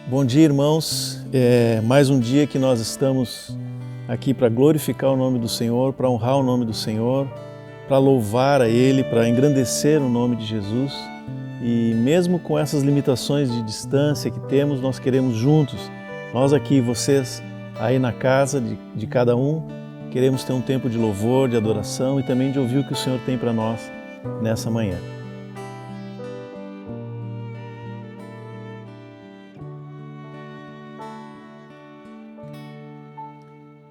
Bom dia, irmãos. Mais um dia que nós estamos aqui para glorificar o nome do Senhor, para honrar o nome do Senhor, para louvar a Ele, para engrandecer o nome de Jesus. E mesmo com essas limitações de distância que temos, nós queremos juntos, nós aqui, vocês aí na casa de cada um, queremos ter um tempo de louvor, de adoração e também de ouvir o que o Senhor tem para nós nessa manhã.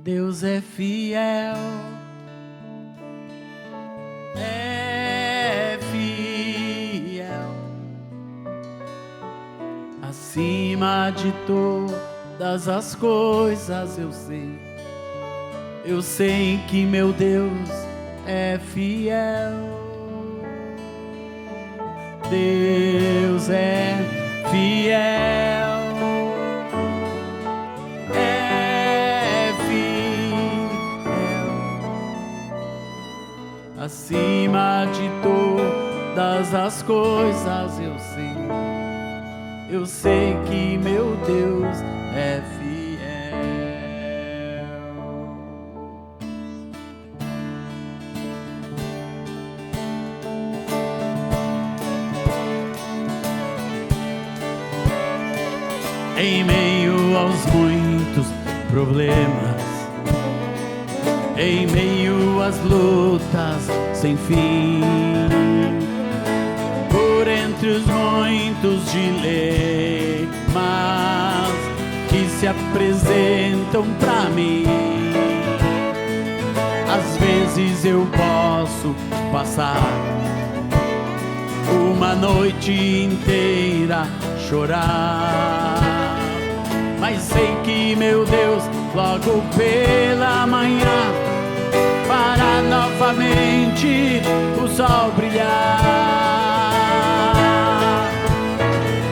Deus é fiel, acima de todas as coisas eu sei que meu Deus é fiel. Deus é fiel. Acima de todas as coisas eu sei que meu Deus é fiel. Em meio aos muitos problemas, em meio às lutas sem fim, por entre os muitos dilemas que se apresentam pra mim, às vezes eu posso passar uma noite inteira chorar, mas sei que meu Deus logo pela manhã para novamente o sol brilhar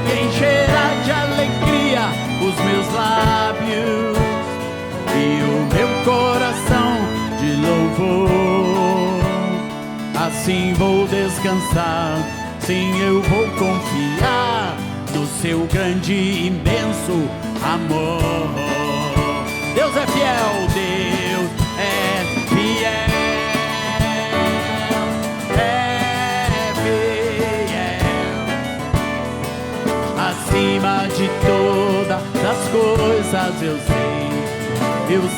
e encherá de alegria os meus lábios e o meu coração de louvor. Assim vou descansar, sim, eu vou confiar no seu grande e imenso amor. Deus é fiel, Deus é fiel, acima de todas as coisas eu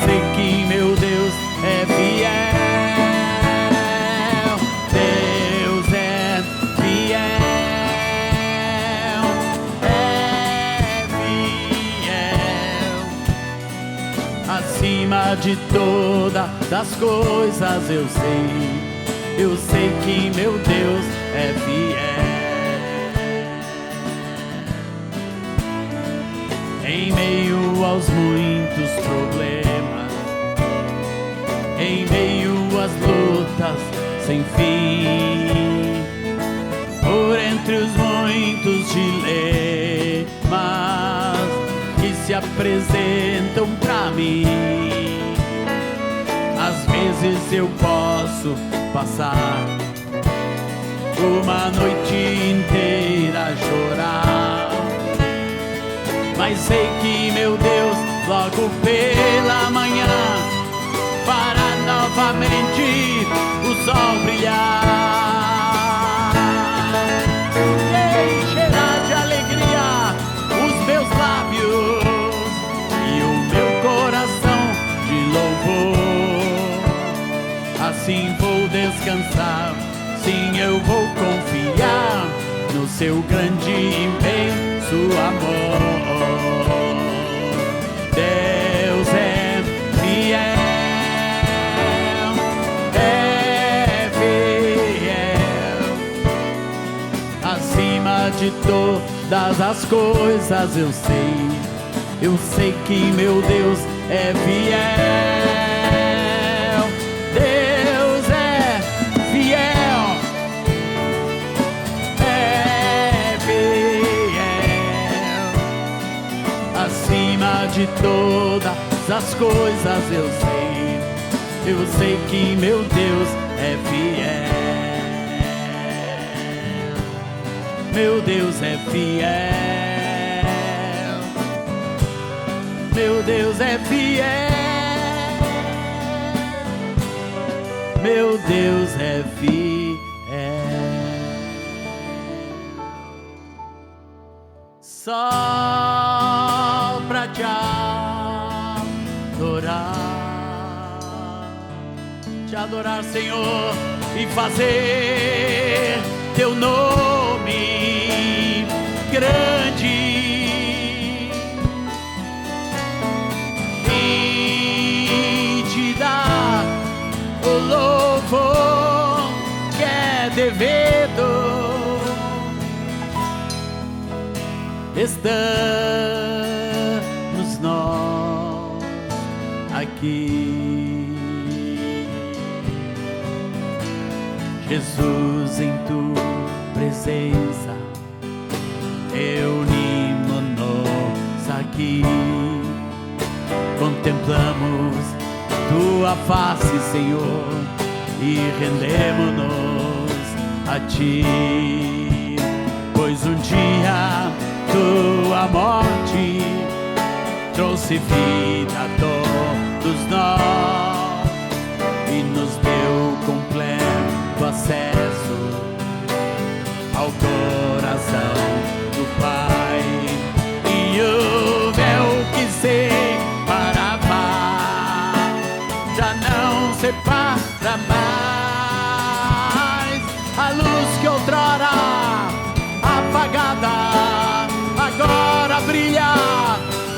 sei que meu Deus é fiel. Deus é fiel, acima de todas as coisas eu sei que meu Deus é fiel. Em meio aos muitos problemas, em meio às lutas sem fim, por entre os muitos dilemas que se apresentam pra mim, às vezes eu posso passar uma noite inteira a chorar, mas sei que meu Deus logo pela manhã para novamente o sol brilhar e encherá de alegria os meus lábios e o meu coração de louvor. Assim vou descansar, sim, eu vou confiar no seu grande e imenso amor. Deus é fiel, acima de todas as coisas eu sei que meu Deus é fiel. Deus é fiel, acima de todas as coisas eu sei que meu Deus é fiel. Meu Deus é fiel, Meu Deus é fiel, meu Deus é fiel. Só pra te adorar, Senhor, e fazer teu nome grande. O louvor que é devido. Estamos nós aqui, Jesus, em tua presença reunimos-nos aqui, contemplamos tua face, Senhor, e rendemos-nos a ti, pois um dia tua morte trouxe vida a todos nós e nos deu completo acesso ao coração do Pai, e o véu que separava já não separa mais. A luz que outrora apagada agora brilha,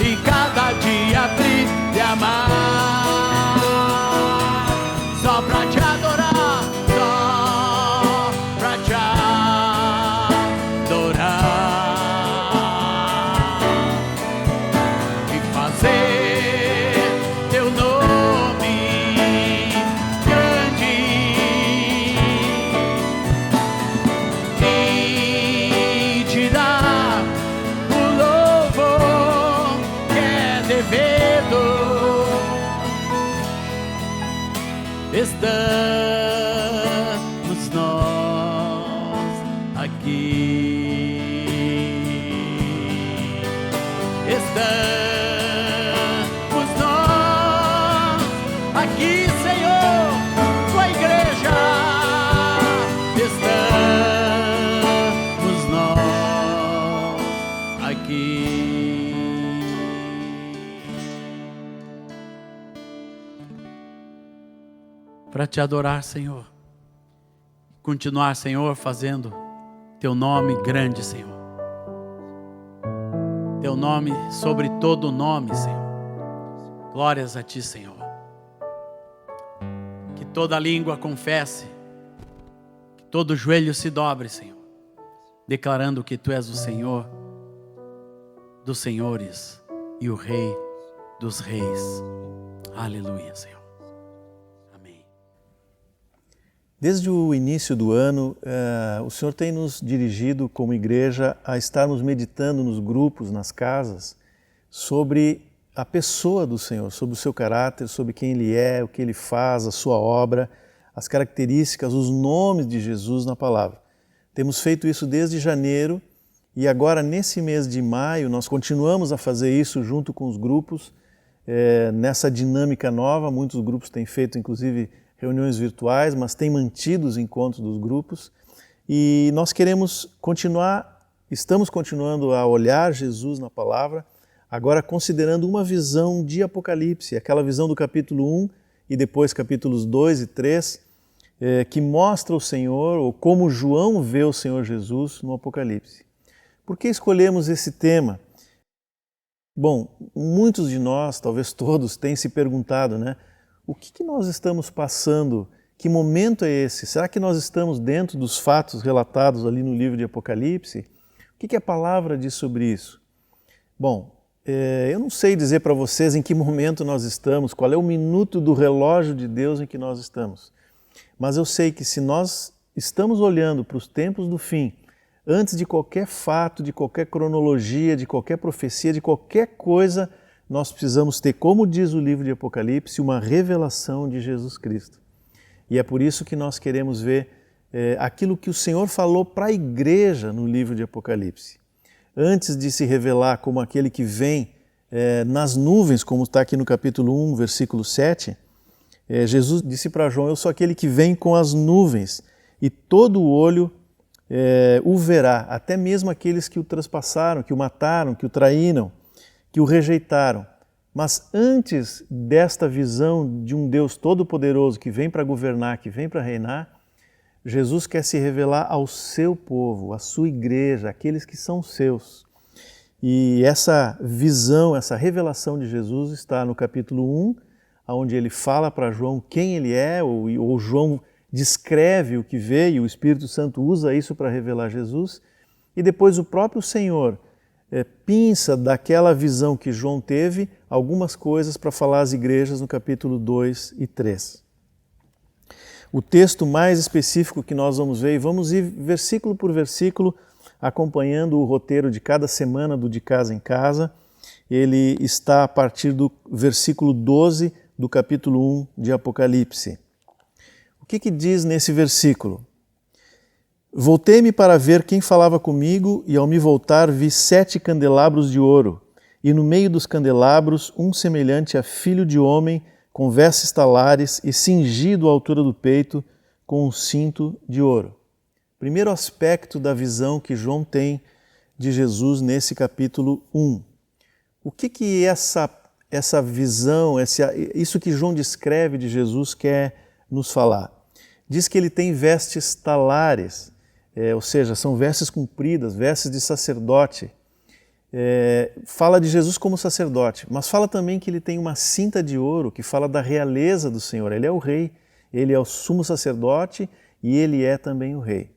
e cada dia brilha mais. Só pra te adorar, só pra te adorar e fazer teu nome grande, e te dar o louvor que é devido. Estamos nós aqui, estamos nós aqui, Senhor, tua igreja, estamos nós aqui. Para te adorar, Senhor, continuar, Senhor, fazendo teu nome grande, Senhor, teu nome sobre todo nome, Senhor. Glórias a ti, Senhor. Que toda língua confesse, que todo joelho se dobre, Senhor, declarando que tu és o Senhor dos senhores e o Rei dos reis. Aleluia, Senhor. Desde o início do ano, o Senhor tem nos dirigido como igreja a estarmos meditando nos grupos, nas casas, sobre a pessoa do Senhor, sobre o seu caráter, sobre quem Ele é, o que Ele faz, a sua obra, as características, os nomes de Jesus na palavra. Temos feito isso desde janeiro e agora nesse mês de maio nós continuamos a fazer isso junto com os grupos, nessa dinâmica nova. Muitos grupos têm feito inclusive reuniões virtuais, mas têm mantido os encontros dos grupos, e nós queremos continuar, estamos continuando a olhar Jesus na palavra, agora considerando uma visão de Apocalipse, aquela visão do capítulo 1 e depois capítulos 2 e 3, que mostra o Senhor, ou como João vê o Senhor Jesus no Apocalipse. Por que escolhemos esse tema? Bom, muitos de nós, talvez todos, têm se perguntado, né? O que nós estamos passando? Que momento é esse? Será que nós estamos dentro dos fatos relatados ali no livro de Apocalipse? O que a palavra diz sobre isso? Bom, eu não sei dizer para vocês em que momento nós estamos, qual é o minuto do relógio de Deus em que nós estamos. Mas eu sei que se nós estamos olhando para os tempos do fim, antes de qualquer fato, de qualquer cronologia, de qualquer profecia, de qualquer coisa, nós precisamos ter, como diz o livro de Apocalipse, uma revelação de Jesus Cristo. E é por isso que nós queremos ver aquilo que o Senhor falou para a igreja no livro de Apocalipse. Antes de se revelar como aquele que vem nas nuvens, como está aqui no capítulo 1, versículo 7, Jesus disse para João: eu sou aquele que vem com as nuvens, e todo olho o verá, até mesmo aqueles que o traspassaram, que o mataram, que o traíram, que o rejeitaram. Mas antes desta visão de um Deus todo-poderoso que vem para governar, que vem para reinar, Jesus quer se revelar ao seu povo, à sua igreja, aqueles que são seus. E essa visão, essa revelação de Jesus está no capítulo 1, onde ele fala para João quem ele é, ou João descreve o que vê, e o Espírito Santo usa isso para revelar Jesus. E depois o próprio Senhor pinça daquela visão que João teve algumas coisas para falar às igrejas no capítulo 2 e 3. O texto mais específico que nós vamos ver, e vamos ir versículo por versículo, acompanhando o roteiro de cada semana do De Casa em Casa. Ele está a partir do versículo 12 do capítulo 1 de Apocalipse. O que diz nesse versículo? Voltei-me para ver quem falava comigo, e ao me voltar vi 7 candelabros de ouro, e no meio dos candelabros um semelhante a filho de homem, com vestes talares e cingido à altura do peito com um cinto de ouro. Primeiro aspecto da visão que João tem de Jesus nesse capítulo 1. O que essa visão, isso que João descreve de Jesus quer nos falar? Diz que ele tem vestes talares, ou seja, são vestes compridas, vestes de sacerdote. Fala de Jesus como sacerdote, mas fala também que ele tem uma cinta de ouro que fala da realeza do Senhor. Ele é o rei, ele é o sumo sacerdote e ele é também o rei.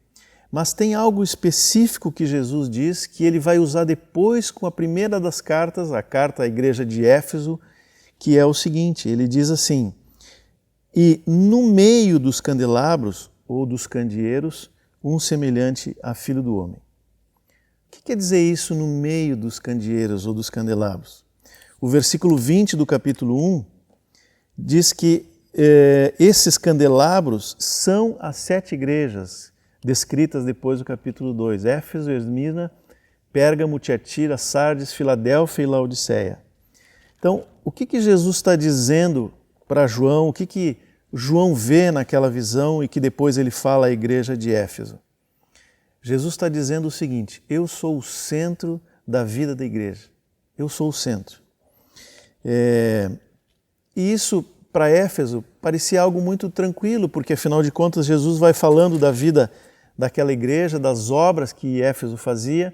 Mas tem algo específico que Jesus diz que ele vai usar depois com a primeira das cartas, a carta à igreja de Éfeso, que é o seguinte: ele diz assim: e no meio dos candelabros ou dos candeeiros, um semelhante a filho do homem. O que quer dizer isso, no meio dos candeeiros ou dos candelabros? O versículo 20 do capítulo 1 diz que esses candelabros são as 7 igrejas descritas depois do capítulo 2. Éfeso, Esmirna, Pérgamo, Tiatira, Sardes, Filadélfia e Laodiceia. Então, o que Jesus está dizendo para João? O que João vê naquela visão e que depois ele fala à igreja de Éfeso? Jesus está dizendo o seguinte: eu sou o centro da vida da igreja. Eu sou o centro. E isso, para Éfeso, parecia algo muito tranquilo, porque afinal de contas Jesus vai falando da vida daquela igreja, das obras que Éfeso fazia,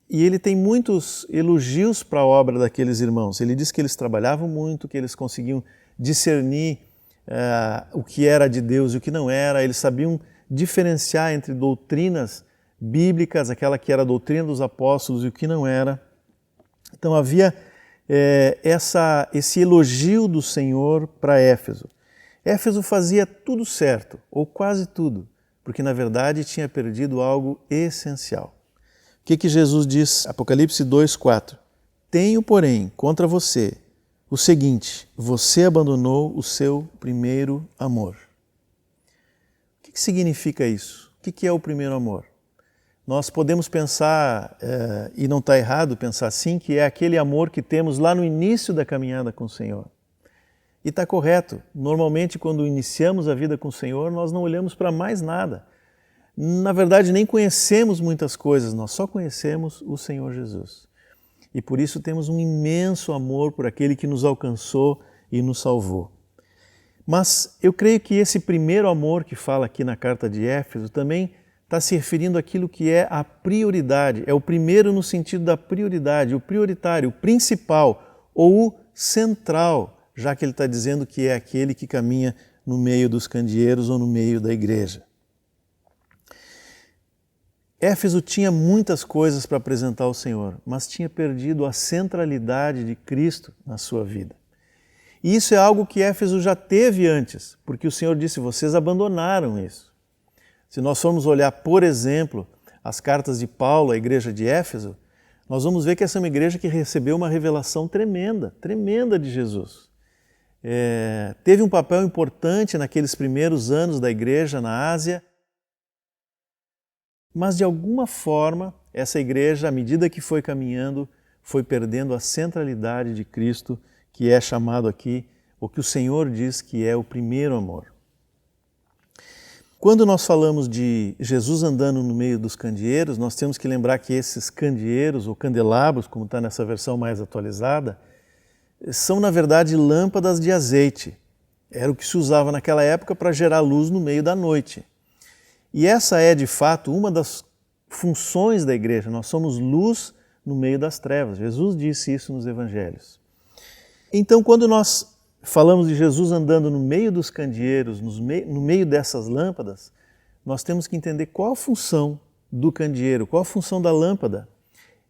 e ele tem muitos elogios para a obra daqueles irmãos. Ele diz que eles trabalhavam muito, que eles conseguiam discernir o que era de Deus e o que não era, eles sabiam diferenciar entre doutrinas bíblicas, aquela que era a doutrina dos apóstolos e o que não era. Então havia esse elogio do Senhor para Éfeso. Éfeso fazia tudo certo, ou quase tudo, porque na verdade tinha perdido algo essencial. O que Jesus diz? Apocalipse 2:4. Tenho, porém, contra você o seguinte: você abandonou o seu primeiro amor. O que significa isso? O que é o primeiro amor? Nós podemos pensar, e não está errado pensar assim, que é aquele amor que temos lá no início da caminhada com o Senhor. E está correto. Normalmente, quando iniciamos a vida com o Senhor, nós não olhamos para mais nada. Na verdade, nem conhecemos muitas coisas, nós só conhecemos o Senhor Jesus. E por isso temos um imenso amor por aquele que nos alcançou e nos salvou. Mas eu creio que esse primeiro amor que fala aqui na carta de Éfeso também está se referindo àquilo que é a prioridade. É o primeiro no sentido da prioridade, o prioritário, o principal ou o central, já que ele está dizendo que é aquele que caminha no meio dos candeeiros ou no meio da igreja. Éfeso tinha muitas coisas para apresentar ao Senhor, mas tinha perdido a centralidade de Cristo na sua vida. E isso é algo que Éfeso já teve antes, porque o Senhor disse: vocês abandonaram isso. Se nós formos olhar, por exemplo, as cartas de Paulo à igreja de Éfeso, nós vamos ver que essa é uma igreja que recebeu uma revelação tremenda, tremenda de Jesus. Teve um papel importante naqueles primeiros anos da igreja na Ásia, mas de alguma forma essa igreja, à medida que foi caminhando, foi perdendo a centralidade de Cristo, que é chamado aqui, o que o Senhor diz que é o primeiro amor. Quando nós falamos de Jesus andando no meio dos candeeiros, nós temos que lembrar que esses candeeiros, ou candelabros, como está nessa versão mais atualizada, são na verdade lâmpadas de azeite. Era o que se usava naquela época para gerar luz no meio da noite. E essa é de fato uma das funções da igreja, nós somos luz no meio das trevas. Jesus disse isso nos evangelhos. Então, quando nós falamos de Jesus andando no meio dos candeeiros, no meio dessas lâmpadas, nós temos que entender qual a função do candeeiro, qual a função da lâmpada.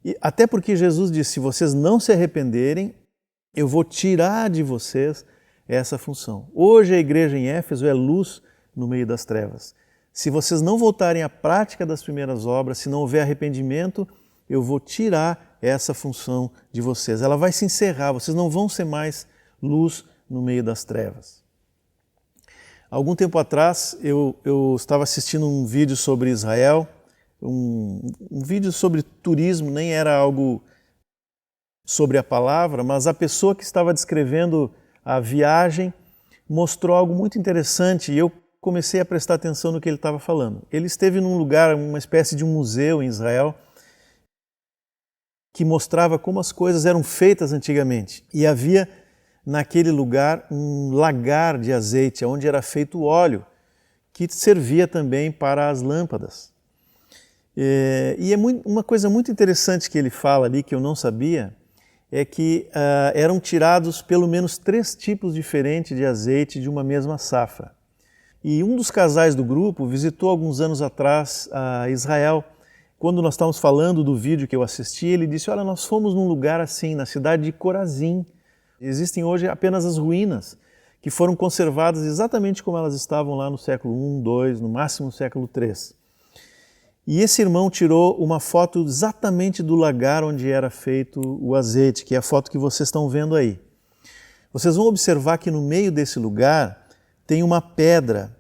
E até porque Jesus disse, se vocês não se arrependerem, eu vou tirar de vocês essa função. Hoje a igreja em Éfeso é luz no meio das trevas. Se vocês não voltarem à prática das primeiras obras, se não houver arrependimento, eu vou tirar essa função de vocês. Ela vai se encerrar, vocês não vão ser mais luz no meio das trevas. Algum tempo atrás, eu estava assistindo um vídeo sobre Israel, um vídeo sobre turismo, nem era algo sobre a palavra, mas a pessoa que estava descrevendo a viagem mostrou algo muito interessante e eu comecei a prestar atenção no que ele estava falando. Ele esteve num lugar, uma espécie de um museu em Israel, que mostrava como as coisas eram feitas antigamente. E havia naquele lugar um lagar de azeite, onde era feito o óleo, que servia também para as lâmpadas. E é uma coisa muito interessante que ele fala ali, que eu não sabia, é que eram tirados pelo menos 3 tipos diferentes de azeite de uma mesma safra. E um dos casais do grupo visitou alguns anos atrás a Israel. Quando nós estávamos falando do vídeo que eu assisti, ele disse, olha, nós fomos num lugar assim, na cidade de Corazim. Existem hoje apenas as ruínas, que foram conservadas exatamente como elas estavam lá no século I, II, no máximo no século III. E esse irmão tirou uma foto exatamente do lagar onde era feito o azeite, que é a foto que vocês estão vendo aí. Vocês vão observar que no meio desse lugar tem uma pedra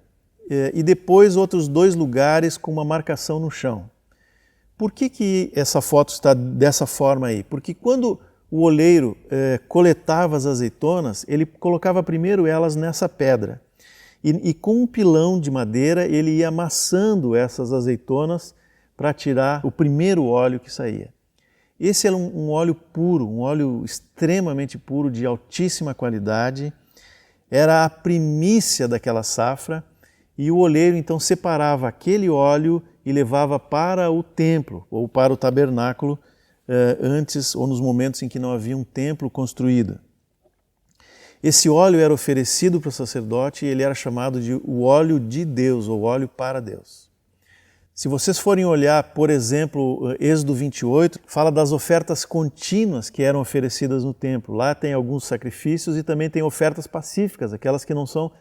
e depois outros 2 lugares com uma marcação no chão. Por que essa foto está dessa forma aí? Porque quando o oleiro coletava as azeitonas, ele colocava primeiro elas nessa pedra. E com um pilão de madeira, ele ia amassando essas azeitonas para tirar o primeiro óleo que saía. Esse era um óleo puro, um óleo extremamente puro, de altíssima qualidade. Era a primícia daquela safra e o oleiro então separava aquele óleo e levava para o templo ou para o tabernáculo antes ou nos momentos em que não havia um templo construído. Esse óleo era oferecido para o sacerdote e ele era chamado de o óleo de Deus ou óleo para Deus. Se vocês forem olhar, por exemplo, Êxodo 28, fala das ofertas contínuas que eram oferecidas no templo. Lá tem alguns sacrifícios e também tem ofertas pacíficas, aquelas que não são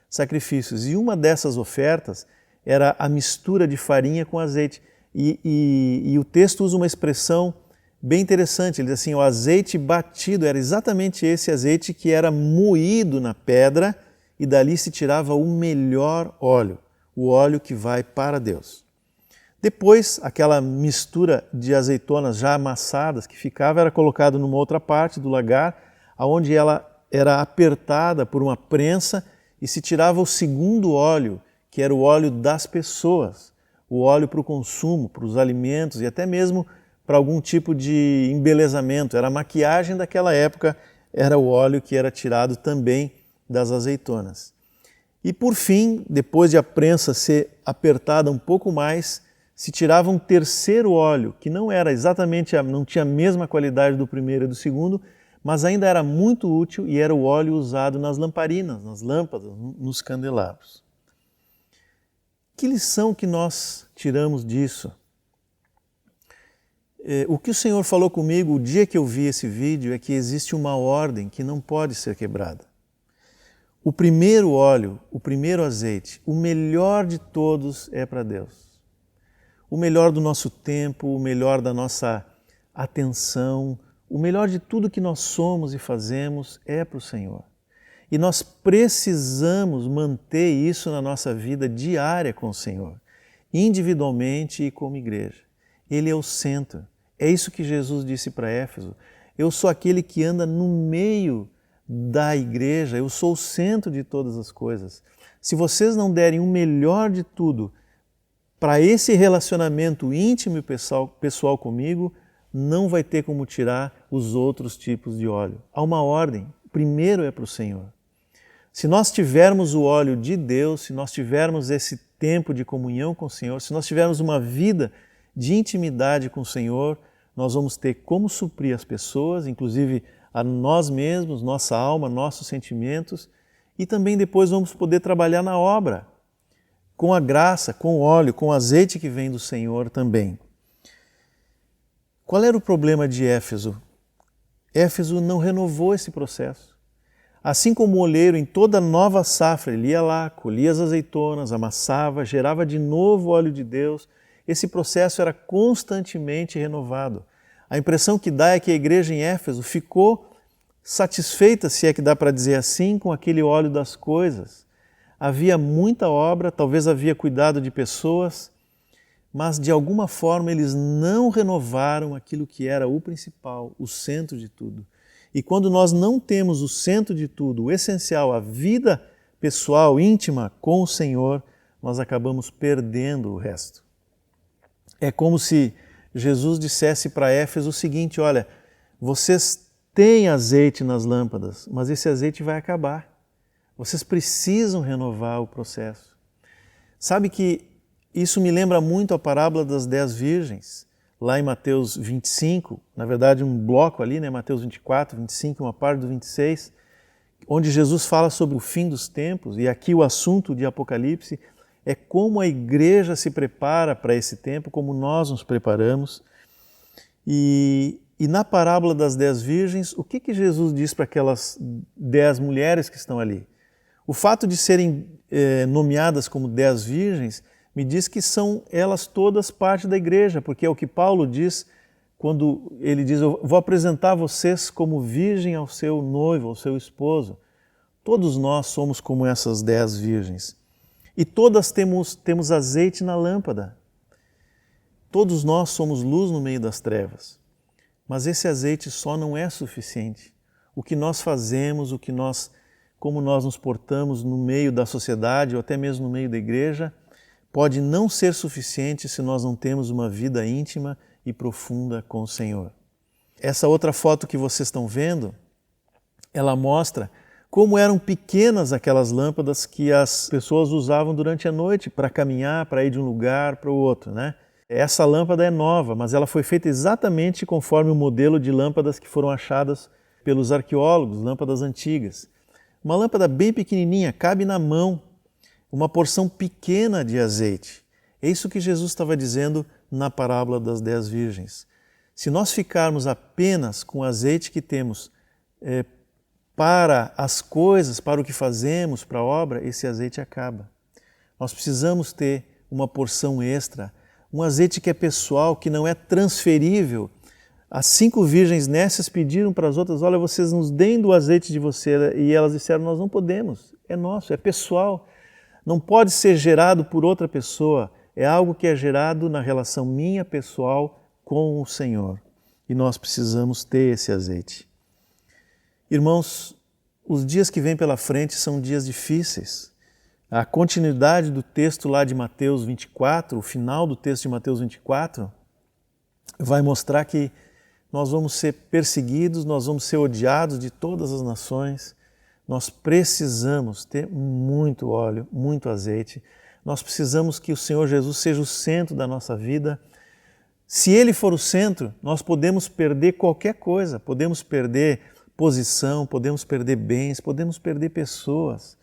sacrifícios. E uma dessas ofertas era a mistura de farinha com azeite. E o texto usa uma expressão bem interessante. Ele diz assim, o azeite batido era exatamente esse azeite que era moído na pedra e dali se tirava o melhor óleo, o óleo que vai para Deus. Depois, aquela mistura de azeitonas já amassadas que ficava era colocada numa outra parte do lagar, onde ela era apertada por uma prensa e se tirava o segundo óleo, que era o óleo das pessoas, o óleo para o consumo, para os alimentos e até mesmo para algum tipo de embelezamento. Era a maquiagem daquela época, era o óleo que era tirado também das azeitonas. E por fim, depois de a prensa ser apertada um pouco mais, se tirava um terceiro óleo, que não era exatamente, não tinha a mesma qualidade do primeiro e do segundo, mas ainda era muito útil e era o óleo usado nas lamparinas, nas lâmpadas, nos candelabros. Que lição que nós tiramos disso? O que o Senhor falou comigo o dia que eu vi esse vídeo é que existe uma ordem que não pode ser quebrada. O primeiro óleo, o primeiro azeite, o melhor de todos é para Deus. O melhor do nosso tempo, o melhor da nossa atenção, o melhor de tudo que nós somos e fazemos é para o Senhor. E nós precisamos manter isso na nossa vida diária com o Senhor, individualmente e como igreja. Ele é o centro, É isso que Jesus disse para Éfeso. Eu sou aquele que anda no meio da igreja, eu sou o centro de todas as coisas. Se vocês não derem o melhor de tudo para esse relacionamento íntimo e pessoal comigo, não vai ter como tirar os outros tipos de óleo. Há uma ordem, primeiro é para o Senhor. Se nós tivermos o óleo de Deus, se nós tivermos esse tempo de comunhão com o Senhor, se nós tivermos uma vida de intimidade com o Senhor, nós vamos ter como suprir as pessoas, inclusive a nós mesmos, nossa alma, nossos sentimentos, e também depois vamos poder trabalhar na obra, com a graça, com o óleo, com o azeite que vem do Senhor também. Qual era o problema de Éfeso? Éfeso não renovou esse processo. Assim como o oleiro em toda nova safra, ele ia lá, colhia as azeitonas, amassava, gerava de novo o óleo de Deus, esse processo era constantemente renovado. A impressão que dá é que a igreja em Éfeso ficou satisfeita, se é que dá para dizer assim, com aquele óleo das coisas. Havia muita obra, talvez havia cuidado de pessoas, mas de alguma forma eles não renovaram aquilo que era o principal, o centro de tudo. E quando nós não temos o centro de tudo, o essencial, a vida pessoal, íntima com o Senhor, nós acabamos perdendo o resto. É como se Jesus dissesse para Éfeso o seguinte: olha, vocês têm azeite nas lâmpadas, mas esse azeite vai acabar. Vocês precisam renovar o processo. Sabe que isso me lembra muito a parábola das 10 virgens, lá em Mateus 25, na verdade um bloco ali, né? Mateus 24, 25, uma parte do 26, onde Jesus fala sobre o fim dos tempos, e aqui o assunto de Apocalipse é como a igreja se prepara para esse tempo, como nós nos preparamos. E na parábola das 10 virgens, o que Jesus diz para aquelas 10 mulheres que estão ali? O fato de serem nomeadas como 10 virgens me diz que são elas todas parte da igreja, porque é o que Paulo diz quando ele diz: eu vou apresentar vocês como virgem ao seu noivo, ao seu esposo. Todos nós somos como essas 10 virgens. E todas temos azeite na lâmpada. Todos nós somos luz no meio das trevas. Mas esse azeite só não é suficiente. O que nós fazemos, como nós nos portamos no meio da sociedade ou até mesmo no meio da igreja, pode não ser suficiente se nós não temos uma vida íntima e profunda com o Senhor. Essa outra foto que vocês estão vendo, ela mostra como eram pequenas aquelas lâmpadas que as pessoas usavam durante a noite para caminhar, para ir de um lugar para o outro, né? Essa lâmpada é nova, mas ela foi feita exatamente conforme o modelo de lâmpadas que foram achadas pelos arqueólogos, lâmpadas antigas. Uma lâmpada bem pequenininha, cabe na mão, uma porção pequena de azeite. É isso que Jesus estava dizendo na parábola das 10 virgens. Se nós ficarmos apenas com o azeite que temos para as coisas, para o que fazemos, para a obra, esse azeite acaba. Nós precisamos ter uma porção extra, um azeite que é pessoal, que não é transferível. As 5 virgens nécias pediram para as outras: olha, vocês nos deem do azeite de você, e elas disseram: nós não podemos, é nosso, é pessoal. Não pode ser gerado por outra pessoa, é algo que é gerado na relação minha pessoal com o Senhor. E nós precisamos ter esse azeite. Irmãos, os dias que vêm pela frente são dias difíceis. A continuidade do texto lá de Mateus 24, o final do texto de Mateus 24, vai mostrar que nós vamos ser perseguidos, nós vamos ser odiados de todas as nações. Nós precisamos ter muito óleo, muito azeite. Nós precisamos que o Senhor Jesus seja o centro da nossa vida. Se Ele for o centro, nós podemos perder qualquer coisa, podemos perder posição, podemos perder bens, podemos perder pessoas,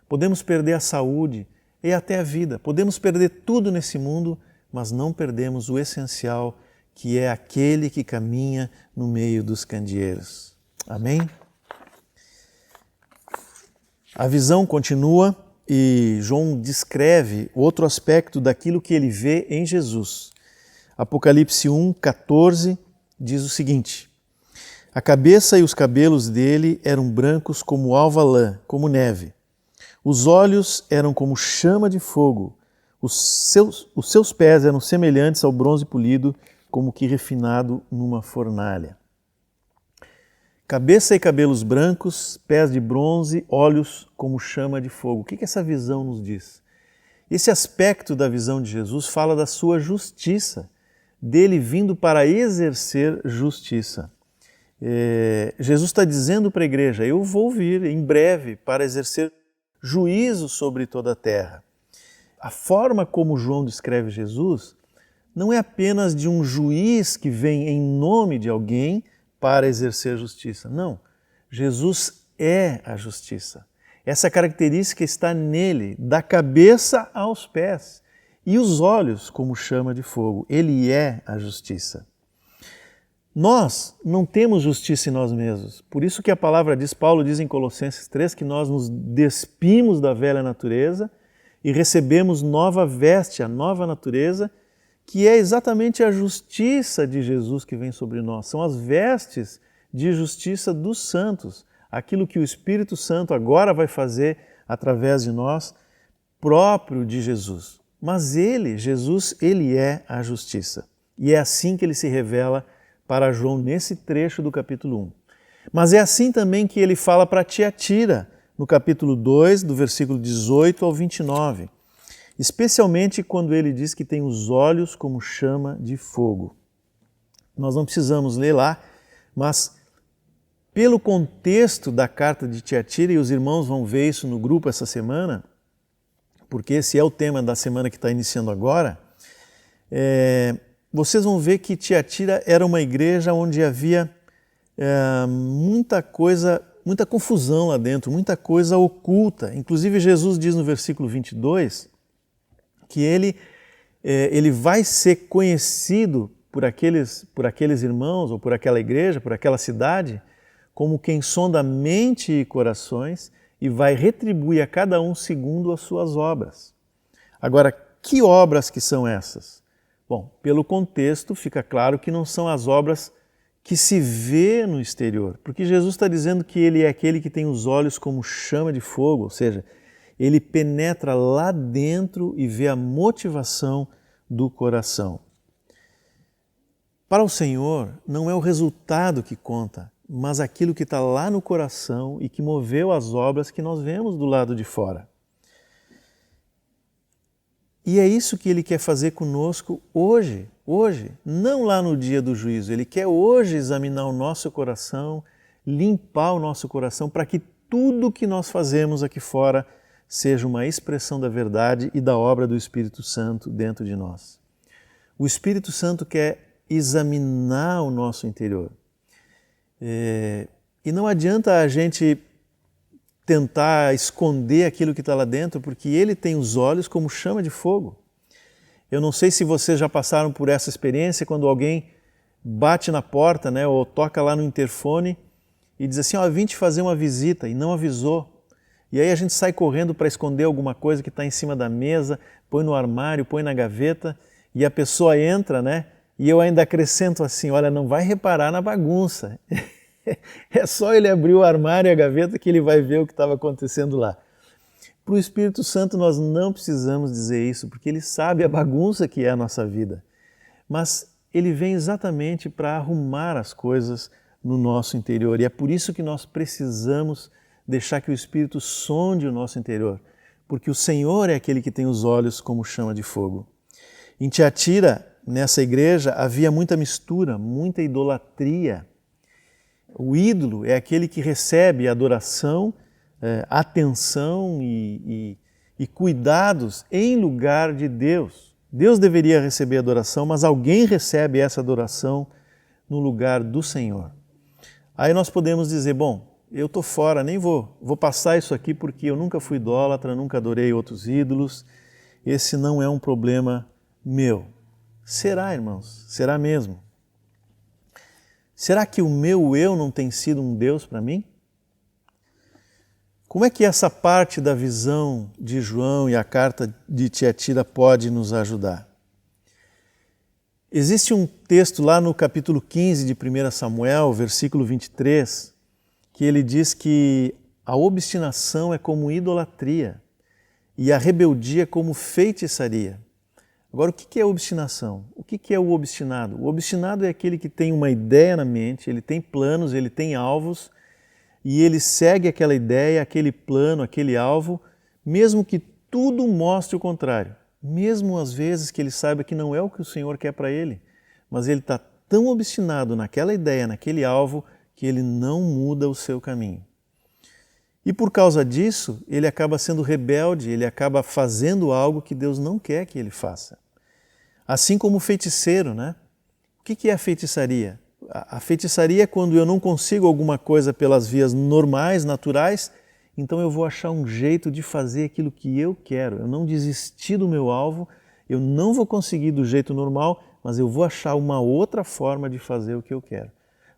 podemos perder a saúde e até a vida. Podemos perder tudo nesse mundo, mas não perdemos o essencial, que é aquele que caminha no meio dos candeeiros. Amém? A visão continua e João descreve outro aspecto daquilo que ele vê em Jesus. Apocalipse 1:14 diz o seguinte: a cabeça e os cabelos dele eram brancos como alva lã, como neve. Os olhos eram como chama de fogo. Os seus pés eram semelhantes ao bronze polido, como que refinado numa fornalha. Cabeça e cabelos brancos, pés de bronze, olhos como chama de fogo. O que essa visão nos diz? Esse aspecto da visão de Jesus fala da sua justiça, dele vindo para exercer justiça. Jesus está dizendo para a igreja, eu vou vir em breve para exercer juízo sobre toda a terra. A forma como João descreve Jesus não é apenas de um juiz que vem em nome de alguém para exercer justiça. Não, Jesus é a justiça. Essa característica está nele, da cabeça aos pés, e os olhos como chama de fogo. Ele é a justiça. Nós não temos justiça em nós mesmos. Por isso que a palavra diz, Paulo diz em Colossenses 3, que nós nos despimos da velha natureza e recebemos nova veste, a nova natureza, que é exatamente a justiça de Jesus que vem sobre nós. São as vestes de justiça dos santos, aquilo que o Espírito Santo agora vai fazer através de nós, próprio de Jesus. Mas Jesus, ele é a justiça. E é assim que ele se revela para João nesse trecho do capítulo 1. Mas é assim também que ele fala para Tiatira, no capítulo 2, do versículo 18 ao 29. Especialmente quando ele diz que tem os olhos como chama de fogo. Nós não precisamos ler lá, mas pelo contexto da carta de Tiatira, e os irmãos vão ver isso no grupo essa semana, porque esse é o tema da semana que está iniciando agora, vocês vão ver que Tiatira era uma igreja onde havia muita coisa, muita confusão lá dentro, muita coisa oculta. Inclusive Jesus diz no versículo 22 que ele vai ser conhecido por aqueles irmãos, ou por aquela igreja, por aquela cidade, como quem sonda mente e corações e vai retribuir a cada um segundo as suas obras. Agora, que obras que são essas? Bom, pelo contexto fica claro que não são as obras que se vê no exterior, porque Jesus está dizendo que ele é aquele que tem os olhos como chama de fogo, ou seja, ele penetra lá dentro e vê a motivação do coração. Para o Senhor, não é o resultado que conta, mas aquilo que está lá no coração e que moveu as obras que nós vemos do lado de fora. E é isso que Ele quer fazer conosco hoje, não lá no dia do juízo. Ele quer hoje examinar o nosso coração, limpar o nosso coração, para que tudo que nós fazemos aqui fora seja uma expressão da verdade e da obra do Espírito Santo dentro de nós. O Espírito Santo quer examinar o nosso interior. E não adianta a gente tentar esconder aquilo que está lá dentro, porque Ele tem os olhos como chama de fogo. Eu não sei se vocês já passaram por essa experiência, quando alguém bate na porta, né, ou toca lá no interfone e diz assim, vim te fazer uma visita, e não avisou. E aí a gente sai correndo para esconder alguma coisa que está em cima da mesa, põe no armário, põe na gaveta, e a pessoa entra, né? E eu ainda acrescento assim, olha, não vai reparar na bagunça. É só ele abrir o armário e a gaveta que ele vai ver o que estava acontecendo lá. Para o Espírito Santo nós não precisamos dizer isso, porque ele sabe a bagunça que é a nossa vida. Mas ele vem exatamente para arrumar as coisas no nosso interior. E é por isso que nós precisamos deixar que o Espírito sonde o nosso interior, porque o Senhor é aquele que tem os olhos como chama de fogo. Em Tiatira, nessa igreja, havia muita mistura, muita idolatria. O ídolo é aquele que recebe adoração, atenção e cuidados em lugar de Deus. Deus deveria receber adoração, mas alguém recebe essa adoração no lugar do Senhor. Aí nós podemos dizer, bom, eu estou fora, nem vou passar isso aqui porque eu nunca fui idólatra, nunca adorei outros ídolos, esse não é um problema meu. Será, irmãos? Será mesmo? Será que o meu eu não tem sido um Deus para mim? Como é que essa parte da visão de João e a carta de Tiatira pode nos ajudar? Existe um texto lá no capítulo 15 de 1 Samuel, versículo 23, que ele diz que a obstinação é como idolatria e a rebeldia como feitiçaria. Agora, o que é obstinação? O que é o obstinado? O obstinado é aquele que tem uma ideia na mente, ele tem planos, ele tem alvos, e ele segue aquela ideia, aquele plano, aquele alvo, mesmo que tudo mostre o contrário. Mesmo às vezes que ele saiba que não é o que o Senhor quer para ele, mas ele está tão obstinado naquela ideia, naquele alvo, que ele não muda o seu caminho. E por causa disso, ele acaba sendo rebelde, ele acaba fazendo algo que Deus não quer que ele faça. Assim como o feiticeiro, né? O que é a feitiçaria? A feitiçaria é quando eu não consigo alguma coisa pelas vias normais, naturais, então eu vou achar um jeito de fazer aquilo que eu quero. Eu não desisti do meu alvo, eu não vou conseguir do jeito normal, mas eu vou achar uma outra forma de fazer o que eu quero.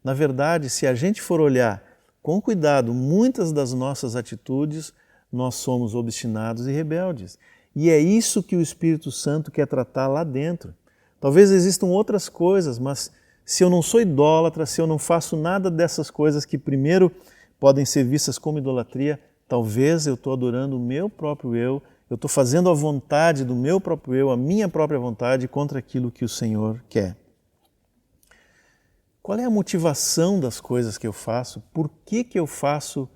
Na verdade, se a gente for olhar com cuidado, muitas das nossas atitudes, nós somos obstinados e rebeldes. E é isso que o Espírito Santo quer tratar lá dentro. Talvez existam outras coisas, mas se eu não sou idólatra, se eu não faço nada dessas coisas que primeiro podem ser vistas como idolatria, talvez eu estou adorando o meu próprio eu estou fazendo a vontade do meu próprio eu, a minha própria vontade, contra aquilo que o Senhor quer. Qual é a motivação das coisas que eu faço? Por que eu faço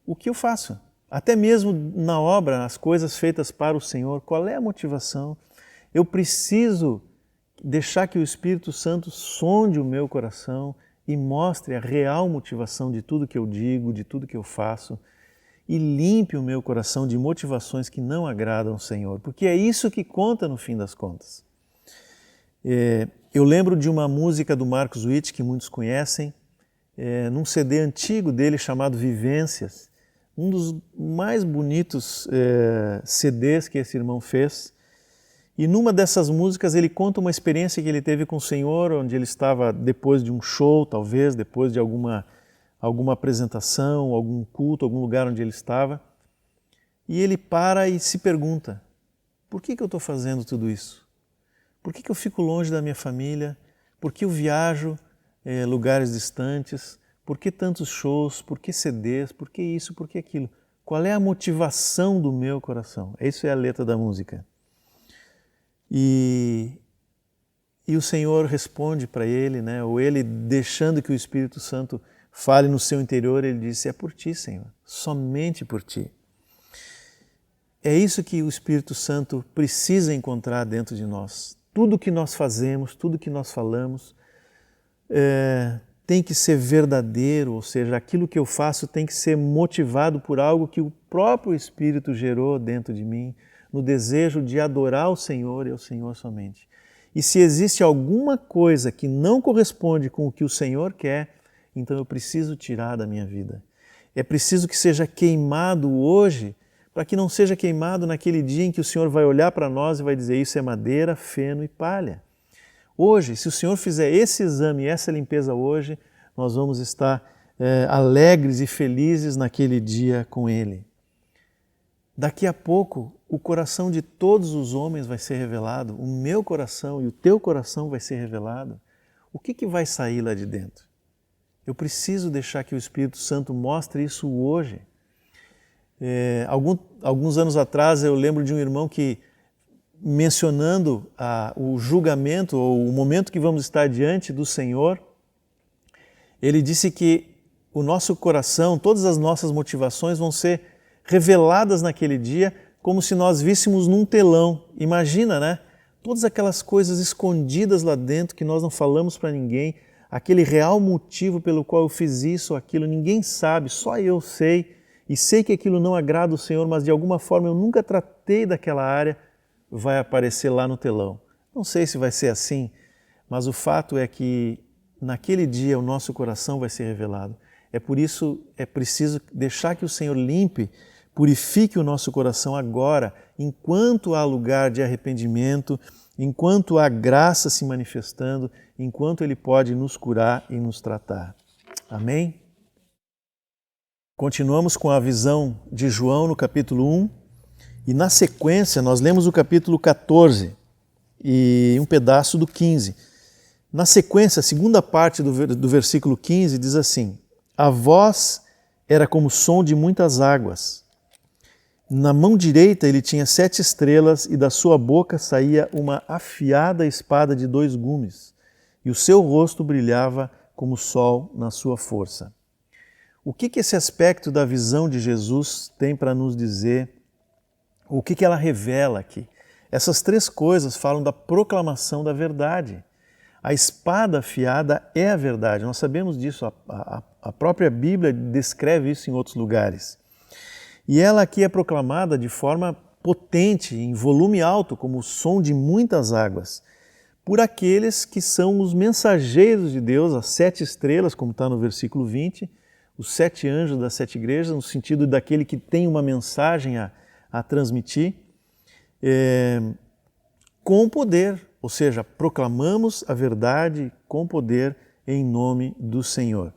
o que eu faço? Até mesmo na obra, as coisas feitas para o Senhor, qual é a motivação? Eu preciso deixar que o Espírito Santo sonde o meu coração e mostre a real motivação de tudo que eu digo, de tudo que eu faço, e limpe o meu coração de motivações que não agradam ao Senhor, porque é isso que conta no fim das contas. Eu lembro de uma música do Marcos Witt, que muitos conhecem, num CD antigo dele chamado Vivências, um dos mais bonitos CDs que esse irmão fez. E numa dessas músicas ele conta uma experiência que ele teve com o Senhor, onde ele estava depois de um show, talvez, depois de alguma apresentação, algum culto, algum lugar onde ele estava. E ele para e se pergunta, por que eu estou fazendo tudo isso? Por que eu fico longe da minha família? Por que eu viajo lugares distantes? Por que tantos shows? Por que CDs? Por que isso? Por que aquilo? Qual é a motivação do meu coração? Isso é a letra da música. E o Senhor responde para ele, né? Ou ele, deixando que o Espírito Santo fale no seu interior, ele disse, é por ti, Senhor, somente por ti. É isso que o Espírito Santo precisa encontrar dentro de nós. Tudo que nós fazemos, tudo que nós falamos, tem que ser verdadeiro, ou seja, aquilo que eu faço tem que ser motivado por algo que o próprio Espírito gerou dentro de mim, no desejo de adorar o Senhor e ao Senhor somente. E se existe alguma coisa que não corresponde com o que o Senhor quer, então eu preciso tirar da minha vida. É preciso que seja queimado hoje, para que não seja queimado naquele dia em que o Senhor vai olhar para nós e vai dizer, isso é madeira, feno e palha. Hoje, se o Senhor fizer esse exame, essa limpeza hoje, nós vamos estar alegres e felizes naquele dia com Ele. Daqui a pouco, o coração de todos os homens vai ser revelado, o meu coração e o teu coração vai ser revelado. O que vai sair lá de dentro? Eu preciso deixar que o Espírito Santo mostre isso hoje. Alguns anos atrás eu lembro de um irmão que, mencionando o julgamento ou o momento que vamos estar diante do Senhor, ele disse que o nosso coração, todas as nossas motivações vão ser reveladas naquele dia como se nós víssemos num telão. Imagina, né? Todas aquelas coisas escondidas lá dentro que nós não falamos para ninguém, aquele real motivo pelo qual eu fiz isso ou aquilo, ninguém sabe, só eu sei, e sei que aquilo não agrada o Senhor, mas de alguma forma eu nunca tratei daquela área, vai aparecer lá no telão. Não sei se vai ser assim, mas o fato é que naquele dia o nosso coração vai ser revelado. Por isso é preciso deixar que o Senhor limpe, purifique o nosso coração agora, enquanto há lugar de arrependimento, enquanto há graça se manifestando, enquanto Ele pode nos curar e nos tratar. Amém? Continuamos com a visão de João no capítulo 1 e na sequência nós lemos o capítulo 14 e um pedaço do 15. Na sequência, a segunda parte do versículo 15 diz assim, a voz era como som de muitas águas, Na mão direita ele tinha 7 estrelas e da sua boca saía uma afiada espada de 2 gumes, e o seu rosto brilhava como o sol na sua força. O que esse aspecto da visão de Jesus tem para nos dizer? O que ela revela aqui? Essas 3 coisas falam da proclamação da verdade. A espada afiada é a verdade, nós sabemos disso, a própria Bíblia descreve isso em outros lugares. E ela aqui é proclamada de forma potente, em volume alto, como o som de muitas águas, por aqueles que são os mensageiros de Deus, as 7 estrelas, como está no versículo 20, os 7 anjos das 7 igrejas, no sentido daquele que tem uma mensagem a transmitir, com poder, ou seja, proclamamos a verdade com poder em nome do Senhor.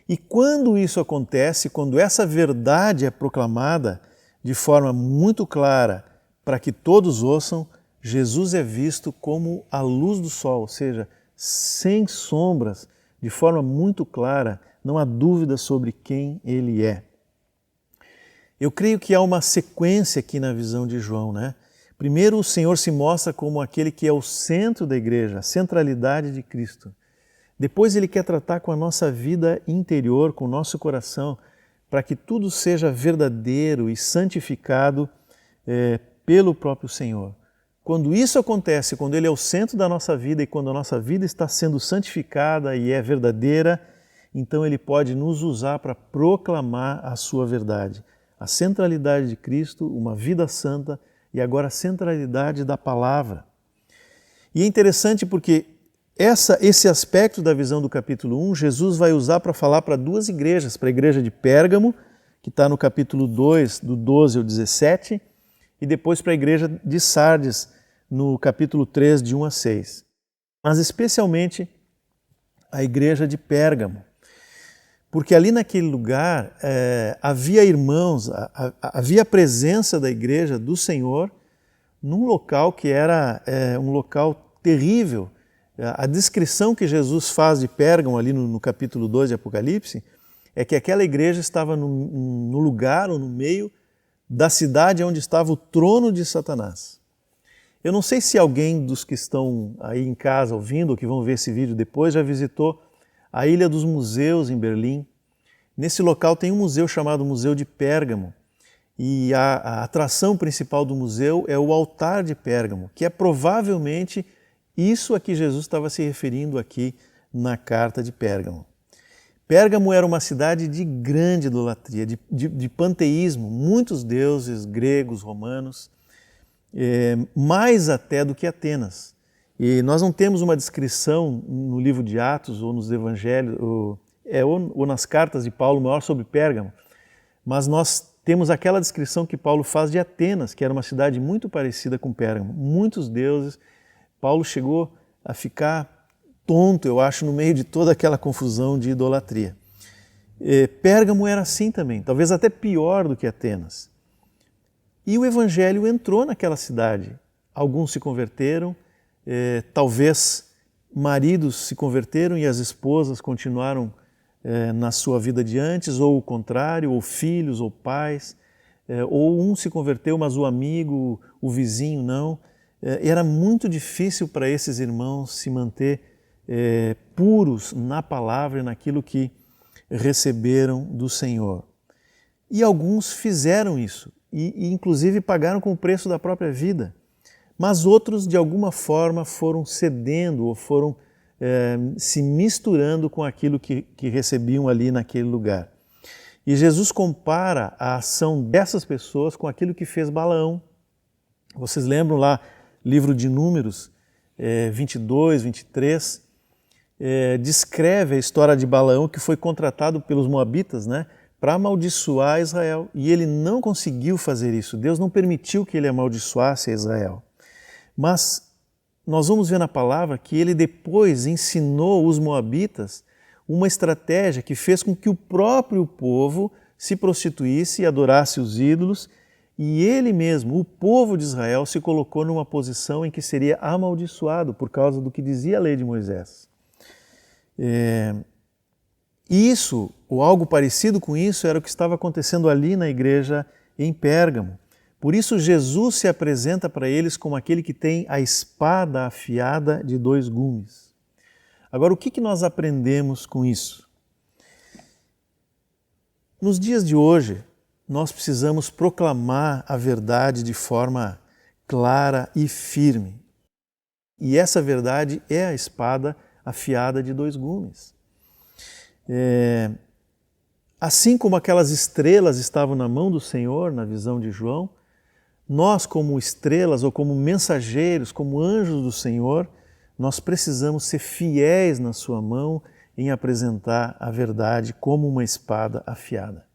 E quando isso acontece, quando essa verdade é proclamada de forma muito clara para que todos ouçam, Jesus é visto como a luz do sol, ou seja, sem sombras, de forma muito clara, não há dúvida sobre quem ele é. Eu creio que há uma sequência aqui na visão de João, né? Primeiro, o Senhor se mostra como aquele que é o centro da igreja, a centralidade de Cristo. Depois ele quer tratar com a nossa vida interior, com o nosso coração, para que tudo seja verdadeiro e santificado pelo próprio Senhor. Quando isso acontece, quando ele é o centro da nossa vida e quando a nossa vida está sendo santificada e é verdadeira, então ele pode nos usar para proclamar a sua verdade. A centralidade de Cristo, uma vida santa e agora a centralidade da palavra. E é interessante porque esse aspecto da visão do capítulo 1, Jesus vai usar para falar para 2 igrejas, para a igreja de Pérgamo, que está no capítulo 2, do 12 ao 17, e depois para a igreja de Sardes, no capítulo 3, de 1 a 6. Mas especialmente a igreja de Pérgamo, porque ali naquele lugar havia irmãos, havia a presença da igreja do Senhor num local que era um local terrível. A descrição que Jesus faz de Pérgamo ali no capítulo 2 de Apocalipse é que aquela igreja estava no lugar ou no meio da cidade onde estava o trono de Satanás. Eu não sei se alguém dos que estão aí em casa ouvindo ou que vão ver esse vídeo depois já visitou a Ilha dos Museus em Berlim. Nesse local tem um museu chamado Museu de Pérgamo e a atração principal do museu é o altar de Pérgamo, que é provavelmente isso a que Jesus estava se referindo aqui na carta de Pérgamo. Pérgamo era uma cidade de grande idolatria, de panteísmo, muitos deuses gregos, romanos, mais até do que Atenas. E nós não temos uma descrição no livro de Atos ou nos evangelhos, ou nas cartas de Paulo maior sobre Pérgamo, mas nós temos aquela descrição que Paulo faz de Atenas, que era uma cidade muito parecida com Pérgamo, muitos deuses. Paulo chegou a ficar tonto, eu acho, no meio de toda aquela confusão de idolatria. Pérgamo era assim também, talvez até pior do que Atenas. E o evangelho entrou naquela cidade. Alguns se converteram, talvez maridos se converteram e as esposas continuaram na sua vida de antes, ou o contrário, ou filhos, ou pais, ou um se converteu, mas o amigo, o vizinho não. Era muito difícil para esses irmãos se manter puros na palavra e naquilo que receberam do Senhor. E alguns fizeram isso, e inclusive pagaram com o preço da própria vida. Mas outros, de alguma forma, foram cedendo ou foram se misturando com aquilo que recebiam ali naquele lugar. E Jesus compara a ação dessas pessoas com aquilo que fez Balaão. Vocês lembram lá, livro de Números 22, 23, descreve a história de Balaão, que foi contratado pelos moabitas, né, para amaldiçoar Israel. E ele não conseguiu fazer isso. Deus não permitiu que ele amaldiçoasse Israel. Mas nós vamos ver na palavra que ele depois ensinou os moabitas uma estratégia que fez com que o próprio povo se prostituísse e adorasse os ídolos, e ele mesmo, o povo de Israel, se colocou numa posição em que seria amaldiçoado por causa do que dizia a lei de Moisés. Isso, ou algo parecido com isso, era o que estava acontecendo ali na igreja em Pérgamo. Por isso Jesus se apresenta para eles como aquele que tem a espada afiada de 2 gumes. Agora, o que nós aprendemos com isso? Nos dias de hoje, nós precisamos proclamar a verdade de forma clara e firme. E essa verdade é a espada afiada de 2 gumes. Assim como aquelas estrelas estavam na mão do Senhor, na visão de João, nós como estrelas ou como mensageiros, como anjos do Senhor, nós precisamos ser fiéis na sua mão em apresentar a verdade como uma espada afiada.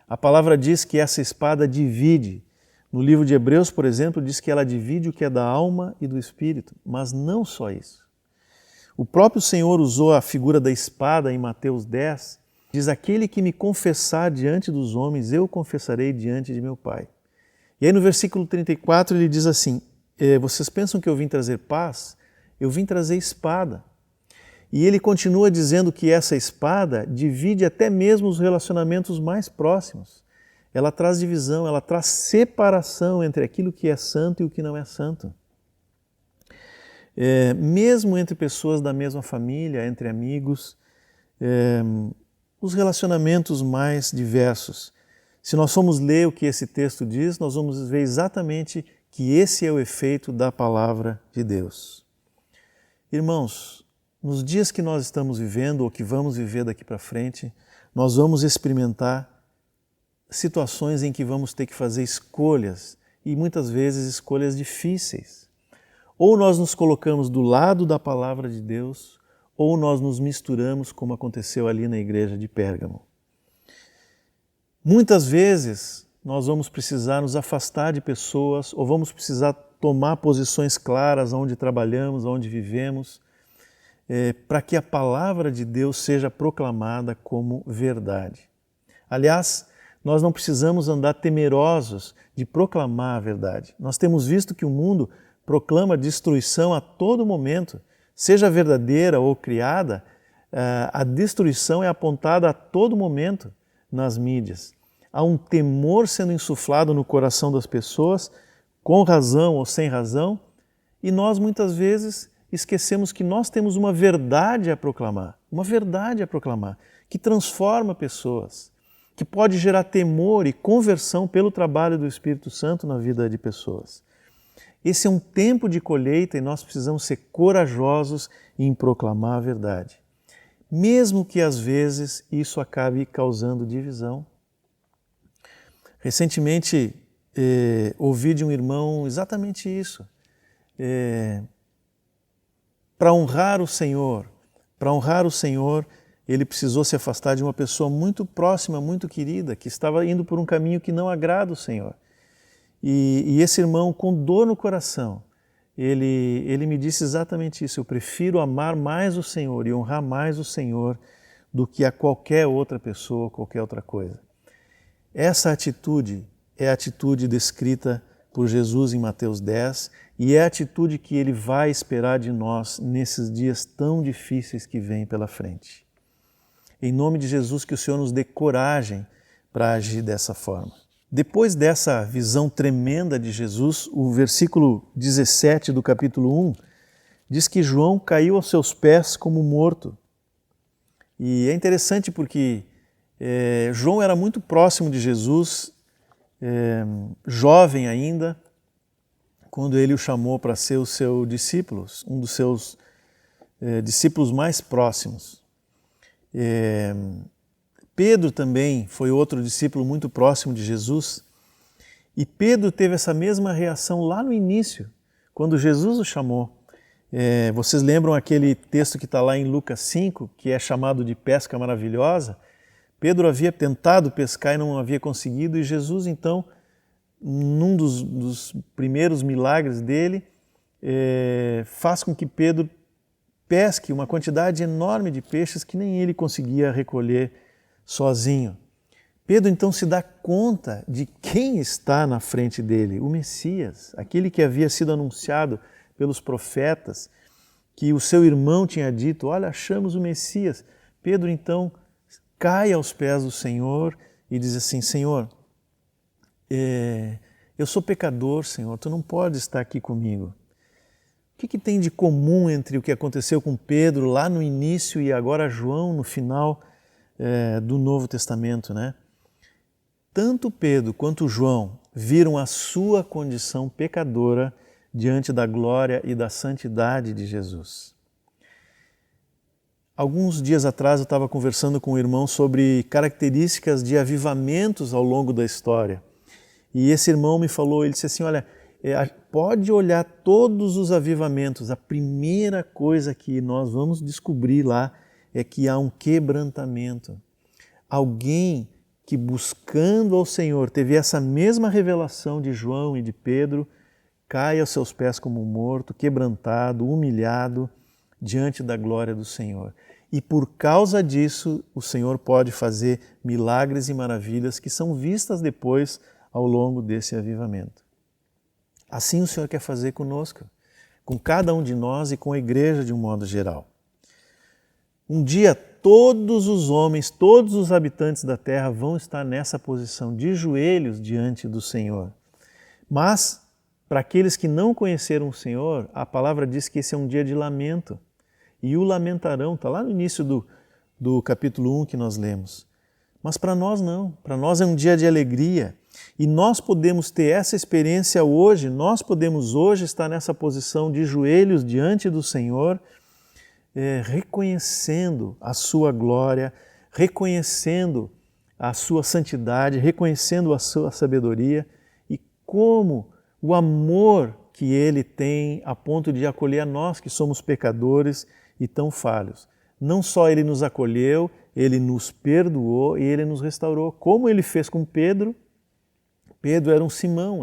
A palavra diz que essa espada divide. No livro de Hebreus, por exemplo, diz que ela divide o que é da alma e do espírito, mas não só isso. O próprio Senhor usou a figura da espada em Mateus 10, diz: aquele que me confessar diante dos homens, eu confessarei diante de meu Pai. E aí no versículo 34 ele diz assim: vocês pensam que eu vim trazer paz? Eu vim trazer espada. E ele continua dizendo que essa espada divide até mesmo os relacionamentos mais próximos. Ela traz divisão, ela traz separação entre aquilo que é santo e o que não é santo. Mesmo entre pessoas da mesma família, entre amigos, os relacionamentos mais diversos. Se nós formos ler o que esse texto diz, nós vamos ver exatamente que esse é o efeito da palavra de Deus. Irmãos, nos dias que nós estamos vivendo ou que vamos viver daqui para frente, nós vamos experimentar situações em que vamos ter que fazer escolhas, e muitas vezes escolhas difíceis. Ou nós nos colocamos do lado da palavra de Deus, ou nós nos misturamos, como aconteceu ali na igreja de Pérgamo. Muitas vezes nós vamos precisar nos afastar de pessoas, ou vamos precisar tomar posições claras onde trabalhamos, onde vivemos, para que a palavra de Deus seja proclamada como verdade. Aliás, nós não precisamos andar temerosos de proclamar a verdade. Nós temos visto que o mundo proclama destruição a todo momento, seja verdadeira ou criada, a destruição é apontada a todo momento nas mídias. Há um temor sendo insuflado no coração das pessoas, com razão ou sem razão, e nós muitas vezes esquecemos que nós temos uma verdade a proclamar, que transforma pessoas, que pode gerar temor e conversão pelo trabalho do Espírito Santo na vida de pessoas. Esse é um tempo de colheita e nós precisamos ser corajosos em proclamar a verdade, mesmo que às vezes isso acabe causando divisão. Recentemente ouvi de um irmão exatamente isso. Para honrar o Senhor, ele precisou se afastar de uma pessoa muito próxima, muito querida, que estava indo por um caminho que não agrada o Senhor. E esse irmão, com dor no coração, ele me disse exatamente isso: eu prefiro amar mais o Senhor e honrar mais o Senhor do que a qualquer outra pessoa, qualquer outra coisa. Essa atitude é a atitude descrita por Jesus em Mateus 10 e é a atitude que Ele vai esperar de nós nesses dias tão difíceis que vêm pela frente. Em nome de Jesus, que o Senhor nos dê coragem para agir dessa forma. Depois dessa visão tremenda de Jesus, o versículo 17 do capítulo 1 diz que João caiu aos seus pés como morto. E é interessante porque João era muito próximo de Jesus, jovem ainda, quando ele o chamou para ser o seu discípulo, um dos seus discípulos mais próximos. Pedro também foi outro discípulo muito próximo de Jesus, e Pedro teve essa mesma reação lá no início, quando Jesus o chamou. Vocês lembram aquele texto que está lá em Lucas 5, que é chamado de pesca maravilhosa? Pedro havia tentado pescar e não havia conseguido, e Jesus então, num dos primeiros milagres dele, faz com que Pedro pesque uma quantidade enorme de peixes que nem ele conseguia recolher sozinho. Pedro então se dá conta de quem está na frente dele, o Messias, aquele que havia sido anunciado pelos profetas, que o seu irmão tinha dito: olha, achamos o Messias. Pedro então cai aos pés do Senhor e diz assim: Senhor, Eu sou pecador, Senhor, Tu não podes estar aqui comigo. O que tem de comum entre o que aconteceu com Pedro lá no início e agora João no final do Novo Testamento, né? Tanto Pedro quanto João viram a sua condição pecadora diante da glória e da santidade de Jesus. Alguns dias atrás eu estava conversando com um irmão sobre características de avivamentos ao longo da história. E esse irmão me falou, ele disse assim, olha, pode olhar todos os avivamentos, a primeira coisa que nós vamos descobrir lá é que há um quebrantamento. Alguém que buscando ao Senhor teve essa mesma revelação de João e de Pedro, cai aos seus pés como morto, quebrantado, humilhado diante da glória do Senhor. E por causa disso, o Senhor pode fazer milagres e maravilhas que são vistas depois ao longo desse avivamento. Assim o Senhor quer fazer conosco, com cada um de nós e com a igreja de um modo geral. Um dia todos os homens, todos os habitantes da terra vão estar nessa posição de joelhos diante do Senhor. Mas, para aqueles que não conheceram o Senhor, a palavra diz que esse é um dia de lamento. E o lamentarão, está lá no início do capítulo 1 que nós lemos. Mas para nós não, para nós é um dia de alegria. E nós podemos ter essa experiência hoje, nós podemos hoje estar nessa posição de joelhos diante do Senhor, reconhecendo a sua glória, reconhecendo a sua santidade, reconhecendo a sua sabedoria e como o amor que Ele tem a ponto de acolher a nós que somos pecadores e tão falhos. Não só Ele nos acolheu, Ele nos perdoou e Ele nos restaurou. Como Ele fez com Pedro. Pedro era um Simão,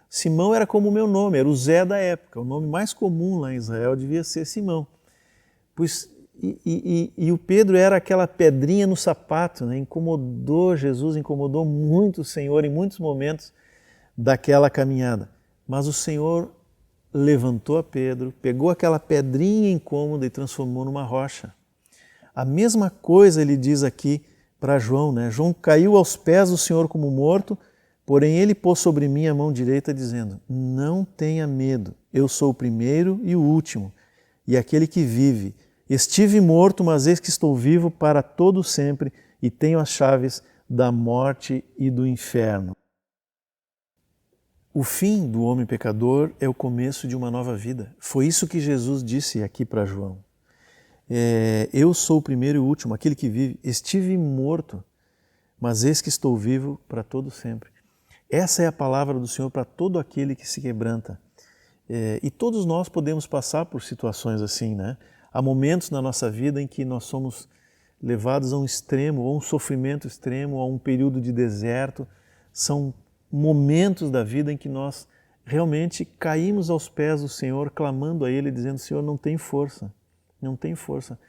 Simão era como o meu nome, era o Zé da época. O nome mais comum lá em Israel devia ser Simão. E o Pedro era aquela pedrinha no sapato, né? Incomodou Jesus, incomodou muito o Senhor em muitos momentos daquela caminhada. Mas o Senhor levantou a Pedro, pegou aquela pedrinha incômoda e transformou numa rocha. A mesma coisa ele diz aqui para João, né? João caiu aos pés do Senhor como morto, porém ele pôs sobre mim a mão direita dizendo, não tenha medo, eu sou o primeiro e o último, e aquele que vive. Estive morto, mas eis que estou vivo para todo sempre e tenho as chaves da morte e do inferno. O fim do homem pecador é o começo de uma nova vida. Foi isso que Jesus disse aqui para João. Eu sou o primeiro e o último, aquele que vive. Estive morto, mas eis que estou vivo para todo sempre. Essa é a palavra do Senhor para todo aquele que se quebranta. E todos nós podemos passar por situações assim, né? Há momentos na nossa vida em que nós somos levados a um extremo, ou um sofrimento extremo, ou a um período de deserto. São momentos da vida em que nós realmente caímos aos pés do Senhor, clamando a Ele, dizendo, Senhor, não tem força, não tem força.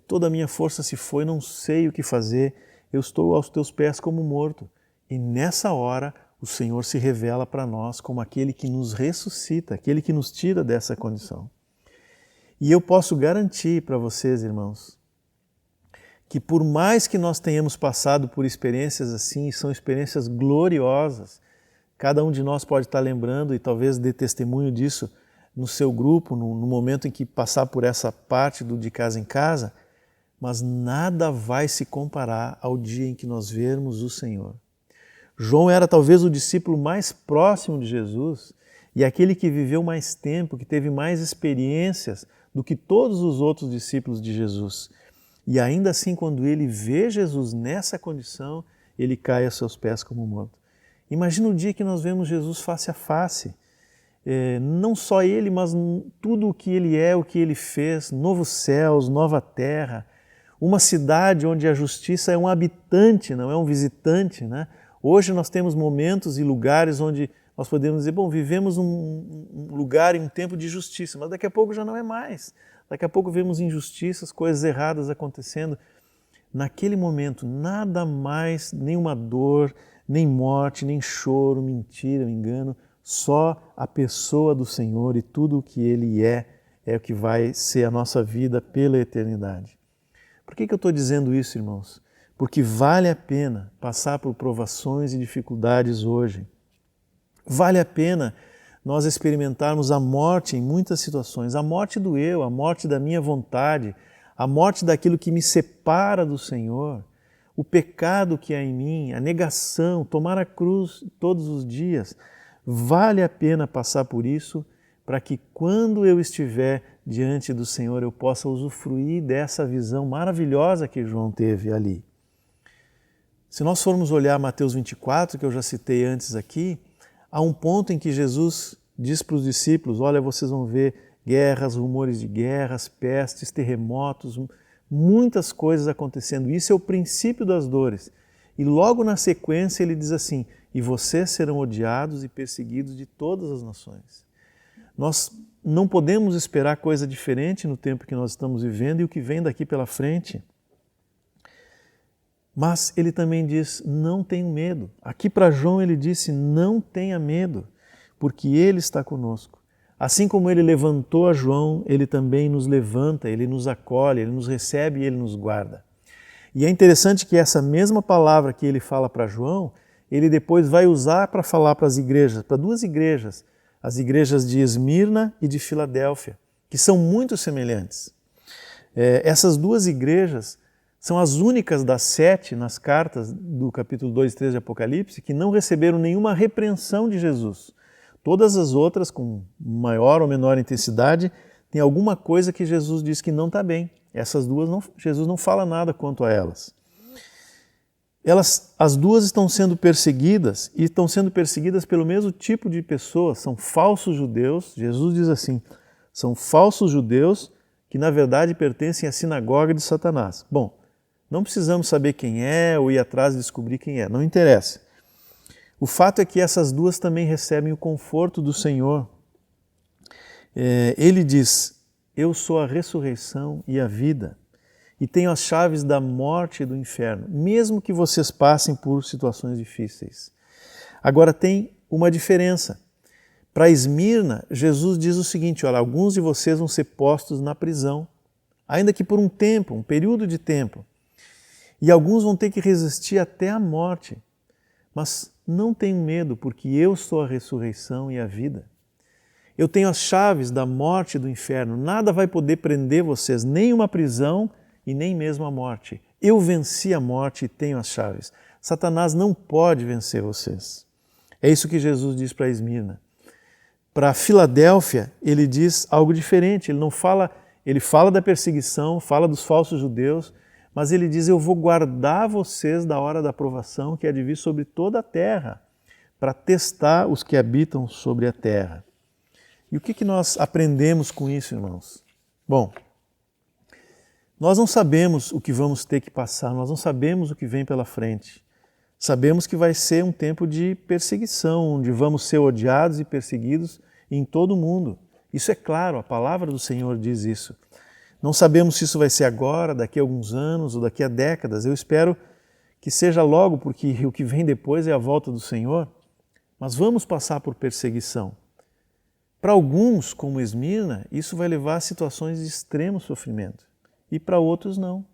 Toda a minha força se foi, não sei o que fazer, eu estou aos teus pés como morto. E nessa hora, o Senhor se revela para nós como aquele que nos ressuscita, aquele que nos tira dessa condição. E eu posso garantir para vocês, irmãos, que por mais que nós tenhamos passado por experiências assim, são experiências gloriosas, cada um de nós pode estar lembrando e talvez dê testemunho disso no seu grupo, no momento em que passar por essa parte do de casa em casa, mas nada vai se comparar ao dia em que nós vermos o Senhor. João era talvez o discípulo mais próximo de Jesus e aquele que viveu mais tempo, que teve mais experiências do que todos os outros discípulos de Jesus. E ainda assim, quando ele vê Jesus nessa condição, ele cai a seus pés como morto. Imagina o dia que nós vemos Jesus face a face. Não só ele, mas tudo o que ele é, o que ele fez, novos céus, nova terra, uma cidade onde a justiça é um habitante, não é um visitante, né? Hoje nós temos momentos e lugares onde nós podemos dizer, bom, vivemos um lugar em um tempo de justiça, mas daqui a pouco já não é mais. Daqui a pouco vemos injustiças, coisas erradas acontecendo. Naquele momento, nada mais, nenhuma dor, nem morte, nem choro, mentira, engano, só a pessoa do Senhor e tudo o que Ele é o que vai ser a nossa vida pela eternidade. Por que eu estou dizendo isso, irmãos? Porque vale a pena passar por provações e dificuldades hoje. Vale a pena nós experimentarmos a morte em muitas situações, a morte do eu, a morte da minha vontade, a morte daquilo que me separa do Senhor, o pecado que há em mim, a negação, tomar a cruz todos os dias. Vale a pena passar por isso para que quando eu estiver diante do Senhor eu possa usufruir dessa visão maravilhosa que João teve ali. Se nós formos olhar Mateus 24, que eu já citei antes aqui, há um ponto em que Jesus diz para os discípulos, olha, vocês vão ver guerras, rumores de guerras, pestes, terremotos, muitas coisas acontecendo. Isso é o princípio das dores. E logo na sequência ele diz assim, e vocês serão odiados e perseguidos de todas as nações. Nós não podemos esperar coisa diferente no tempo que nós estamos vivendo e o que vem daqui pela frente. Mas ele também diz, não tenham medo. Aqui para João ele disse, não tenha medo, porque ele está conosco. Assim como ele levantou a João, ele também nos levanta, ele nos acolhe, ele nos recebe e ele nos guarda. E é interessante que essa mesma palavra que ele fala para João, ele depois vai usar para falar para as igrejas, para duas igrejas, as igrejas de Esmirna e de Filadélfia, que são muito semelhantes. Essas duas igrejas são as únicas das 7 nas cartas do capítulo 2 e 3 de Apocalipse que não receberam nenhuma repreensão de Jesus. Todas as outras, com maior ou menor intensidade, tem alguma coisa que Jesus diz que não está bem. Essas duas, Jesus não fala nada quanto a elas. As duas estão sendo perseguidas e estão sendo perseguidas pelo mesmo tipo de pessoas, são falsos judeus. Jesus diz assim, são falsos judeus que na verdade pertencem à sinagoga de Satanás. Bom, não precisamos saber quem é ou ir atrás e descobrir quem é, não interessa. O fato é que essas duas também recebem o conforto do Senhor. Ele diz, eu sou a ressurreição e a vida. E tenho as chaves da morte e do inferno, mesmo que vocês passem por situações difíceis. Agora tem uma diferença. Para Esmirna, Jesus diz o seguinte, olha, alguns de vocês vão ser postos na prisão, ainda que por um tempo, um período de tempo. E alguns vão ter que resistir até a morte. Mas não tenham medo, porque eu sou a ressurreição e a vida. Eu tenho as chaves da morte e do inferno. Nada vai poder prender vocês, nem uma prisão, e nem mesmo a morte. Eu venci a morte e tenho as chaves. Satanás não pode vencer vocês. É isso que Jesus diz para Esmirna. Para Filadélfia, ele diz algo diferente. Ele fala da perseguição, fala dos falsos judeus, mas ele diz, eu vou guardar vocês da hora da provação que há de vir sobre toda a terra, para testar os que habitam sobre a terra. E o que nós aprendemos com isso, irmãos? Bom, nós não sabemos o que vamos ter que passar, nós não sabemos o que vem pela frente. Sabemos que vai ser um tempo de perseguição, onde vamos ser odiados e perseguidos em todo o mundo. Isso é claro, a palavra do Senhor diz isso. Não sabemos se isso vai ser agora, daqui a alguns anos ou daqui a décadas. Eu espero que seja logo, porque o que vem depois é a volta do Senhor. Mas vamos passar por perseguição. Para alguns, como Esmirna, isso vai levar a situações de extremo sofrimento. E para outros não.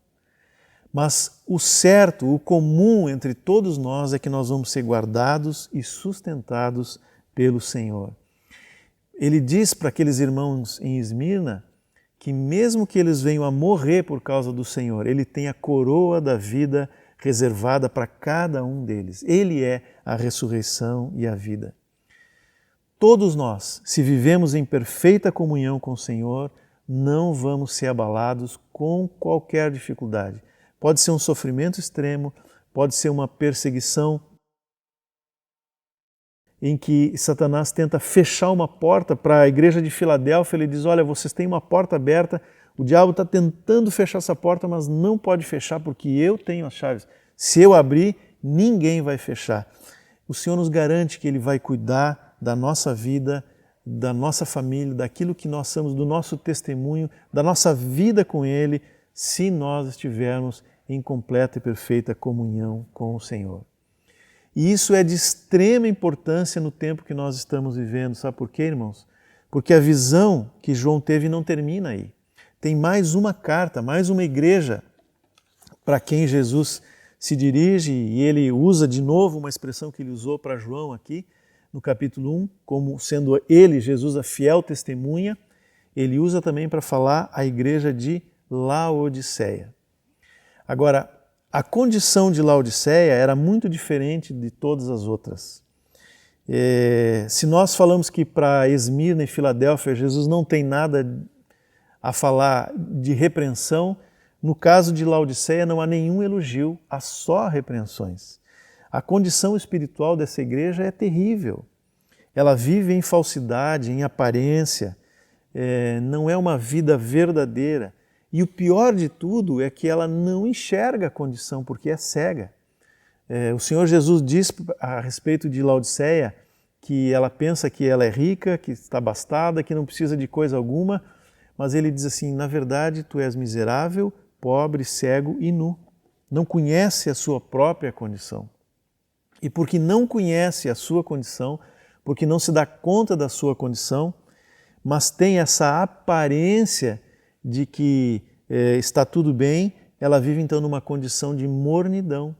Mas o certo, o comum entre todos nós é que nós vamos ser guardados e sustentados pelo Senhor. Ele diz para aqueles irmãos em Esmirna que mesmo que eles venham a morrer por causa do Senhor, Ele tem a coroa da vida reservada para cada um deles. Ele é a ressurreição e a vida. Todos nós, se vivemos em perfeita comunhão com o Senhor, não vamos ser abalados com qualquer dificuldade. Pode ser um sofrimento extremo, pode ser uma perseguição em que Satanás tenta fechar uma porta. Para a igreja de Filadélfia, ele diz, olha, vocês têm uma porta aberta, o diabo está tentando fechar essa porta, mas não pode fechar porque eu tenho as chaves. Se eu abrir, ninguém vai fechar. O Senhor nos garante que Ele vai cuidar da nossa vida, da nossa família, daquilo que nós somos, do nosso testemunho, da nossa vida com Ele, se nós estivermos em completa e perfeita comunhão com o Senhor. E isso é de extrema importância no tempo que nós estamos vivendo. Sabe por quê, irmãos? Porque a visão que João teve não termina aí. Tem mais uma carta, mais uma igreja para quem Jesus se dirige, e ele usa de novo uma expressão que ele usou para João aqui, no capítulo 1, como sendo ele, Jesus, a fiel testemunha, ele usa também para falar a igreja de Laodiceia. Agora, a condição de Laodiceia era muito diferente de todas as outras. Se nós falamos que para Esmirna e Filadélfia Jesus não tem nada a falar de repreensão, no caso de Laodiceia não há nenhum elogio, há só repreensões. A condição espiritual dessa igreja é terrível. Ela vive em falsidade, em aparência, não é uma vida verdadeira. E o pior de tudo é que ela não enxerga a condição, porque é cega. O Senhor Jesus diz a respeito de Laodiceia que ela pensa que ela é rica, que está abastada, que não precisa de coisa alguma, mas ele diz assim, na verdade tu és miserável, pobre, cego e nu. Não conhece a sua própria condição. E porque não conhece a sua condição, porque não se dá conta da sua condição, mas tem essa aparência de que está tudo bem, ela vive então numa condição de mornidão.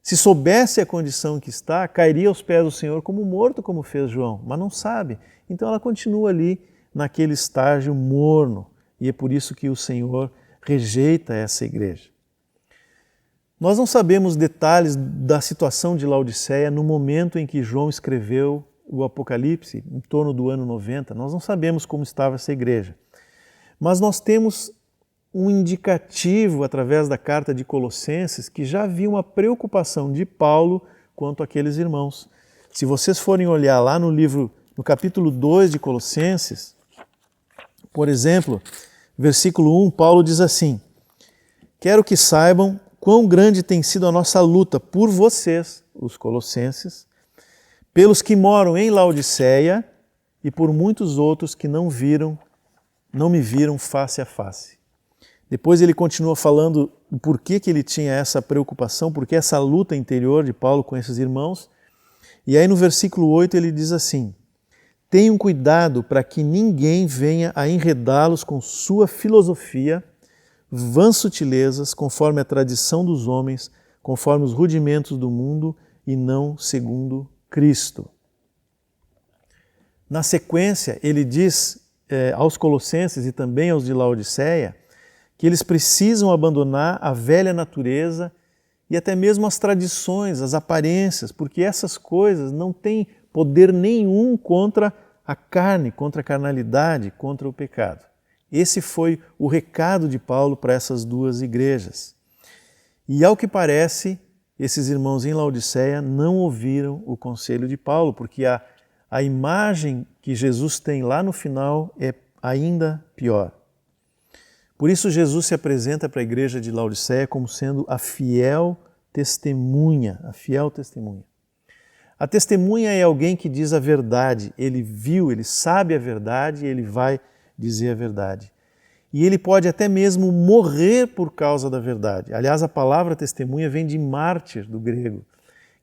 Se soubesse a condição que está, cairia aos pés do Senhor como morto, como fez João, mas não sabe. Então ela continua ali naquele estágio morno, e é por isso que o Senhor rejeita essa igreja. Nós não sabemos detalhes da situação de Laodiceia no momento em que João escreveu o Apocalipse, em torno do ano 90. Nós não sabemos como estava essa igreja. Mas nós temos um indicativo, através da carta de Colossenses, que já havia uma preocupação de Paulo quanto àqueles irmãos. Se vocês forem olhar lá no capítulo 2 de Colossenses, por exemplo, versículo 1, Paulo diz assim, quero que saibam quão grande tem sido a nossa luta por vocês, os colossenses, pelos que moram em Laodiceia e por muitos outros que não me viram face a face. Depois ele continua falando o porquê que ele tinha essa preocupação, porque essa luta interior de Paulo com esses irmãos. E aí no versículo 8 ele diz assim, tenham cuidado para que ninguém venha a enredá-los com sua filosofia, vãs sutilezas, conforme a tradição dos homens, conforme os rudimentos do mundo e não segundo Cristo. Na sequência, ele diz aos colossenses e também aos de Laodiceia que eles precisam abandonar a velha natureza e até mesmo as tradições, as aparências, porque essas coisas não têm poder nenhum contra a carne, contra a carnalidade, contra o pecado. Esse foi o recado de Paulo para essas duas igrejas. E ao que parece, esses irmãos em Laodiceia não ouviram o conselho de Paulo, porque a imagem que Jesus tem lá no final é ainda pior. Por isso Jesus se apresenta para a igreja de Laodiceia como sendo a fiel testemunha, a fiel testemunha. A testemunha é alguém que diz a verdade, ele viu, ele sabe a verdade e ele vai dizer a verdade. E ele pode até mesmo morrer por causa da verdade. Aliás, a palavra testemunha vem de mártir, do grego,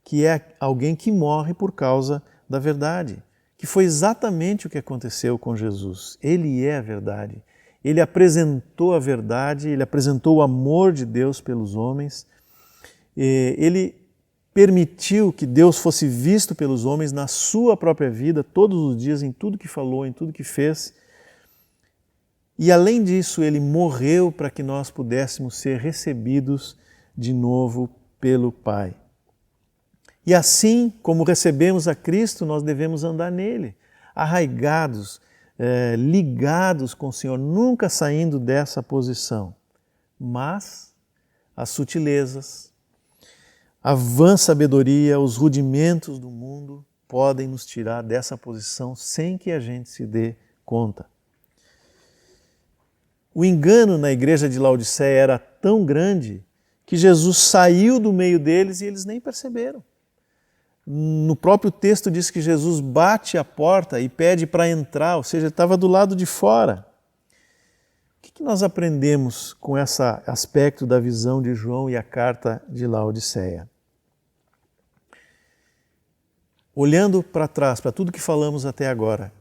que é alguém que morre por causa da verdade, que foi exatamente o que aconteceu com Jesus. Ele é a verdade. Ele apresentou a verdade, ele apresentou o amor de Deus pelos homens, ele permitiu que Deus fosse visto pelos homens na sua própria vida, todos os dias, em tudo que falou, em tudo que fez. E além disso, ele morreu para que nós pudéssemos ser recebidos de novo pelo Pai. E assim como recebemos a Cristo, nós devemos andar nele, arraigados, ligados com o Senhor, nunca saindo dessa posição. Mas as sutilezas, a vã sabedoria, os rudimentos do mundo podem nos tirar dessa posição sem que a gente se dê conta. O engano na igreja de Laodiceia era tão grande que Jesus saiu do meio deles e eles nem perceberam. No próprio texto diz que Jesus bate a porta e pede para entrar, ou seja, ele estava do lado de fora. O que nós aprendemos com esse aspecto da visão de João e a carta de Laodiceia? Olhando para trás, para tudo que falamos até agora,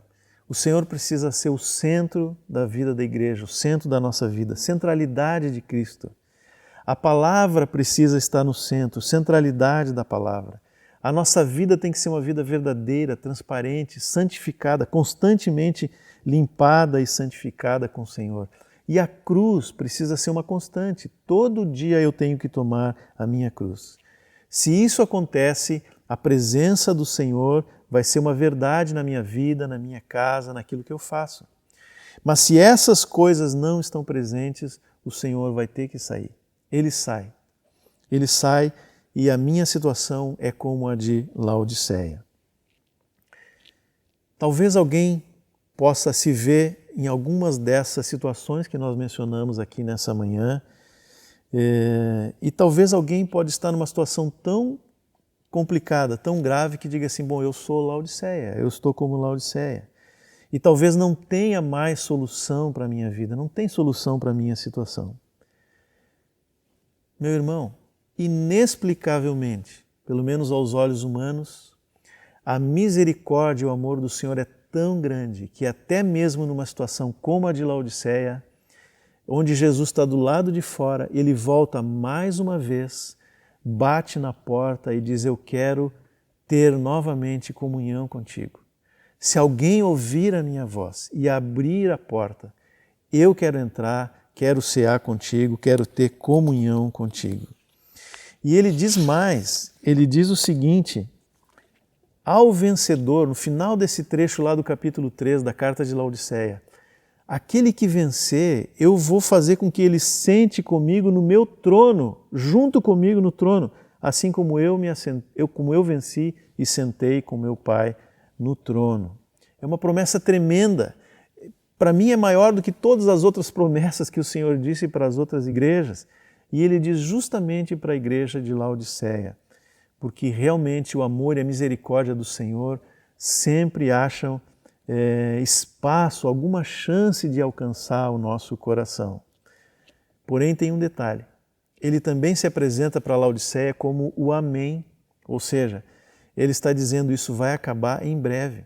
o Senhor precisa ser o centro da vida da igreja, o centro da nossa vida, centralidade de Cristo. A palavra precisa estar no centro, centralidade da palavra. A nossa vida tem que ser uma vida verdadeira, transparente, santificada, constantemente limpada e santificada com o Senhor. E a cruz precisa ser uma constante. Todo dia eu tenho que tomar a minha cruz. Se isso acontece, a presença do Senhor vai ser uma verdade na minha vida, na minha casa, naquilo que eu faço. Mas se essas coisas não estão presentes, o Senhor vai ter que sair. Ele sai. Ele sai e a minha situação é como a de Laodiceia. Talvez alguém possa se ver em algumas dessas situações que nós mencionamos aqui nessa manhã, e talvez alguém pode estar numa situação tão complicada, tão grave, que diga assim, bom, eu sou Laodiceia, eu estou como Laodiceia. E talvez não tenha mais solução para a minha vida, não tem solução para a minha situação. Meu irmão, inexplicavelmente, pelo menos aos olhos humanos, a misericórdia e o amor do Senhor é tão grande que até mesmo numa situação como a de Laodiceia, onde Jesus está do lado de fora, ele volta mais uma vez, bate na porta e diz, eu quero ter novamente comunhão contigo. Se alguém ouvir a minha voz e abrir a porta, eu quero entrar, quero cear contigo, quero ter comunhão contigo. E ele diz mais, ele diz o seguinte, ao vencedor, no final desse trecho lá do capítulo 3 da carta de Laodiceia, aquele que vencer, eu vou fazer com que ele sente comigo no meu trono, junto comigo no trono, assim como eu venci e sentei com meu Pai no trono. É uma promessa tremenda. Para mim é maior do que todas as outras promessas que o Senhor disse para as outras igrejas. E ele diz justamente para a igreja de Laodiceia, porque realmente o amor e a misericórdia do Senhor sempre acham espaço, alguma chance de alcançar o nosso coração. Porém tem um detalhe, ele também se apresenta para Laodiceia como o Amém, ou seja, ele está dizendo isso vai acabar em breve.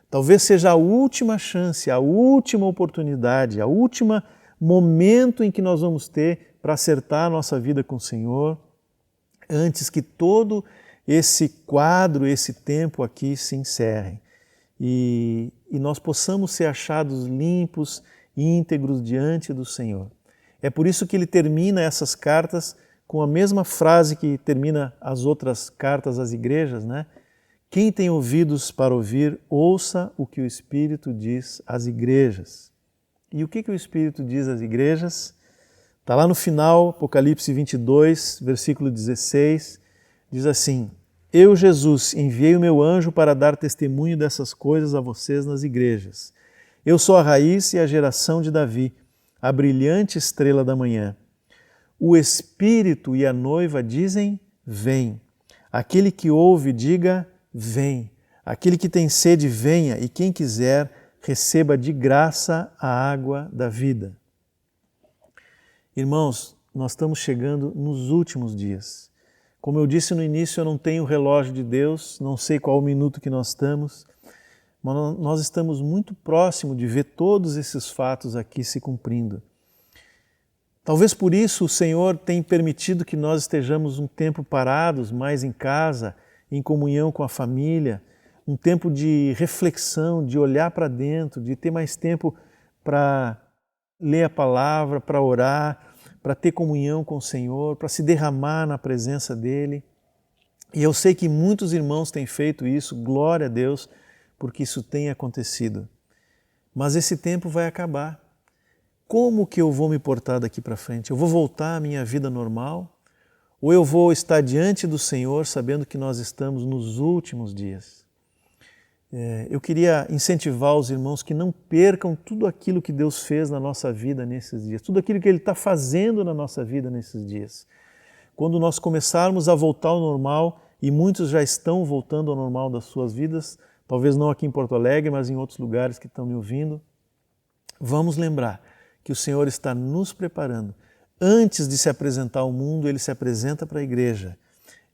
Talvez seja a última chance, a última oportunidade, a última momento em que nós vamos ter para acertar a nossa vida com o Senhor, antes que todo esse quadro, esse tempo aqui se encerre. E nós possamos ser achados limpos e íntegros diante do Senhor. É por isso que ele termina essas cartas com a mesma frase que termina as outras cartas às igrejas, né? Quem tem ouvidos para ouvir, ouça o que o Espírito diz às igrejas. E o que o Espírito diz às igrejas? Está lá no final, Apocalipse 22, versículo 16, diz assim, eu, Jesus, enviei o meu anjo para dar testemunho dessas coisas a vocês nas igrejas. Eu sou a raiz e a geração de Davi, a brilhante estrela da manhã. O Espírito e a noiva dizem, vem. Aquele que ouve, diga, vem. Aquele que tem sede, venha, e quem quiser, receba de graça a água da vida. Irmãos, nós estamos chegando nos últimos dias. Como eu disse no início, eu não tenho o relógio de Deus, não sei qual o minuto que nós estamos, mas nós estamos muito próximo de ver todos esses fatos aqui se cumprindo. Talvez por isso o Senhor tenha permitido que nós estejamos um tempo parados, mais em casa, em comunhão com a família, um tempo de reflexão, de olhar para dentro, de ter mais tempo para ler a palavra, para orar, para ter comunhão com o Senhor, para se derramar na presença dEle. E eu sei que muitos irmãos têm feito isso, glória a Deus, porque isso tem acontecido. Mas esse tempo vai acabar. Como que eu vou me portar daqui para frente? Eu vou voltar à minha vida normal? Ou eu vou estar diante do Senhor sabendo que nós estamos nos últimos dias? Eu queria incentivar os irmãos que não percam tudo aquilo que Deus fez na nossa vida nesses dias, tudo aquilo que Ele está fazendo na nossa vida nesses dias. Quando nós começarmos a voltar ao normal, e muitos já estão voltando ao normal das suas vidas, talvez não aqui em Porto Alegre, mas em outros lugares que estão me ouvindo, vamos lembrar que o Senhor está nos preparando. Antes de se apresentar ao mundo, Ele se apresenta para a igreja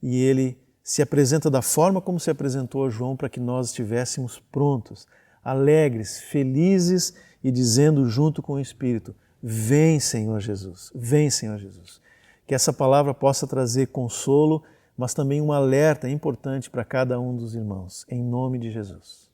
e Ele se apresenta da forma como se apresentou a João para que nós estivéssemos prontos, alegres, felizes e dizendo junto com o Espírito, vem Senhor Jesus, vem Senhor Jesus. Que essa palavra possa trazer consolo, mas também um alerta importante para cada um dos irmãos, em nome de Jesus.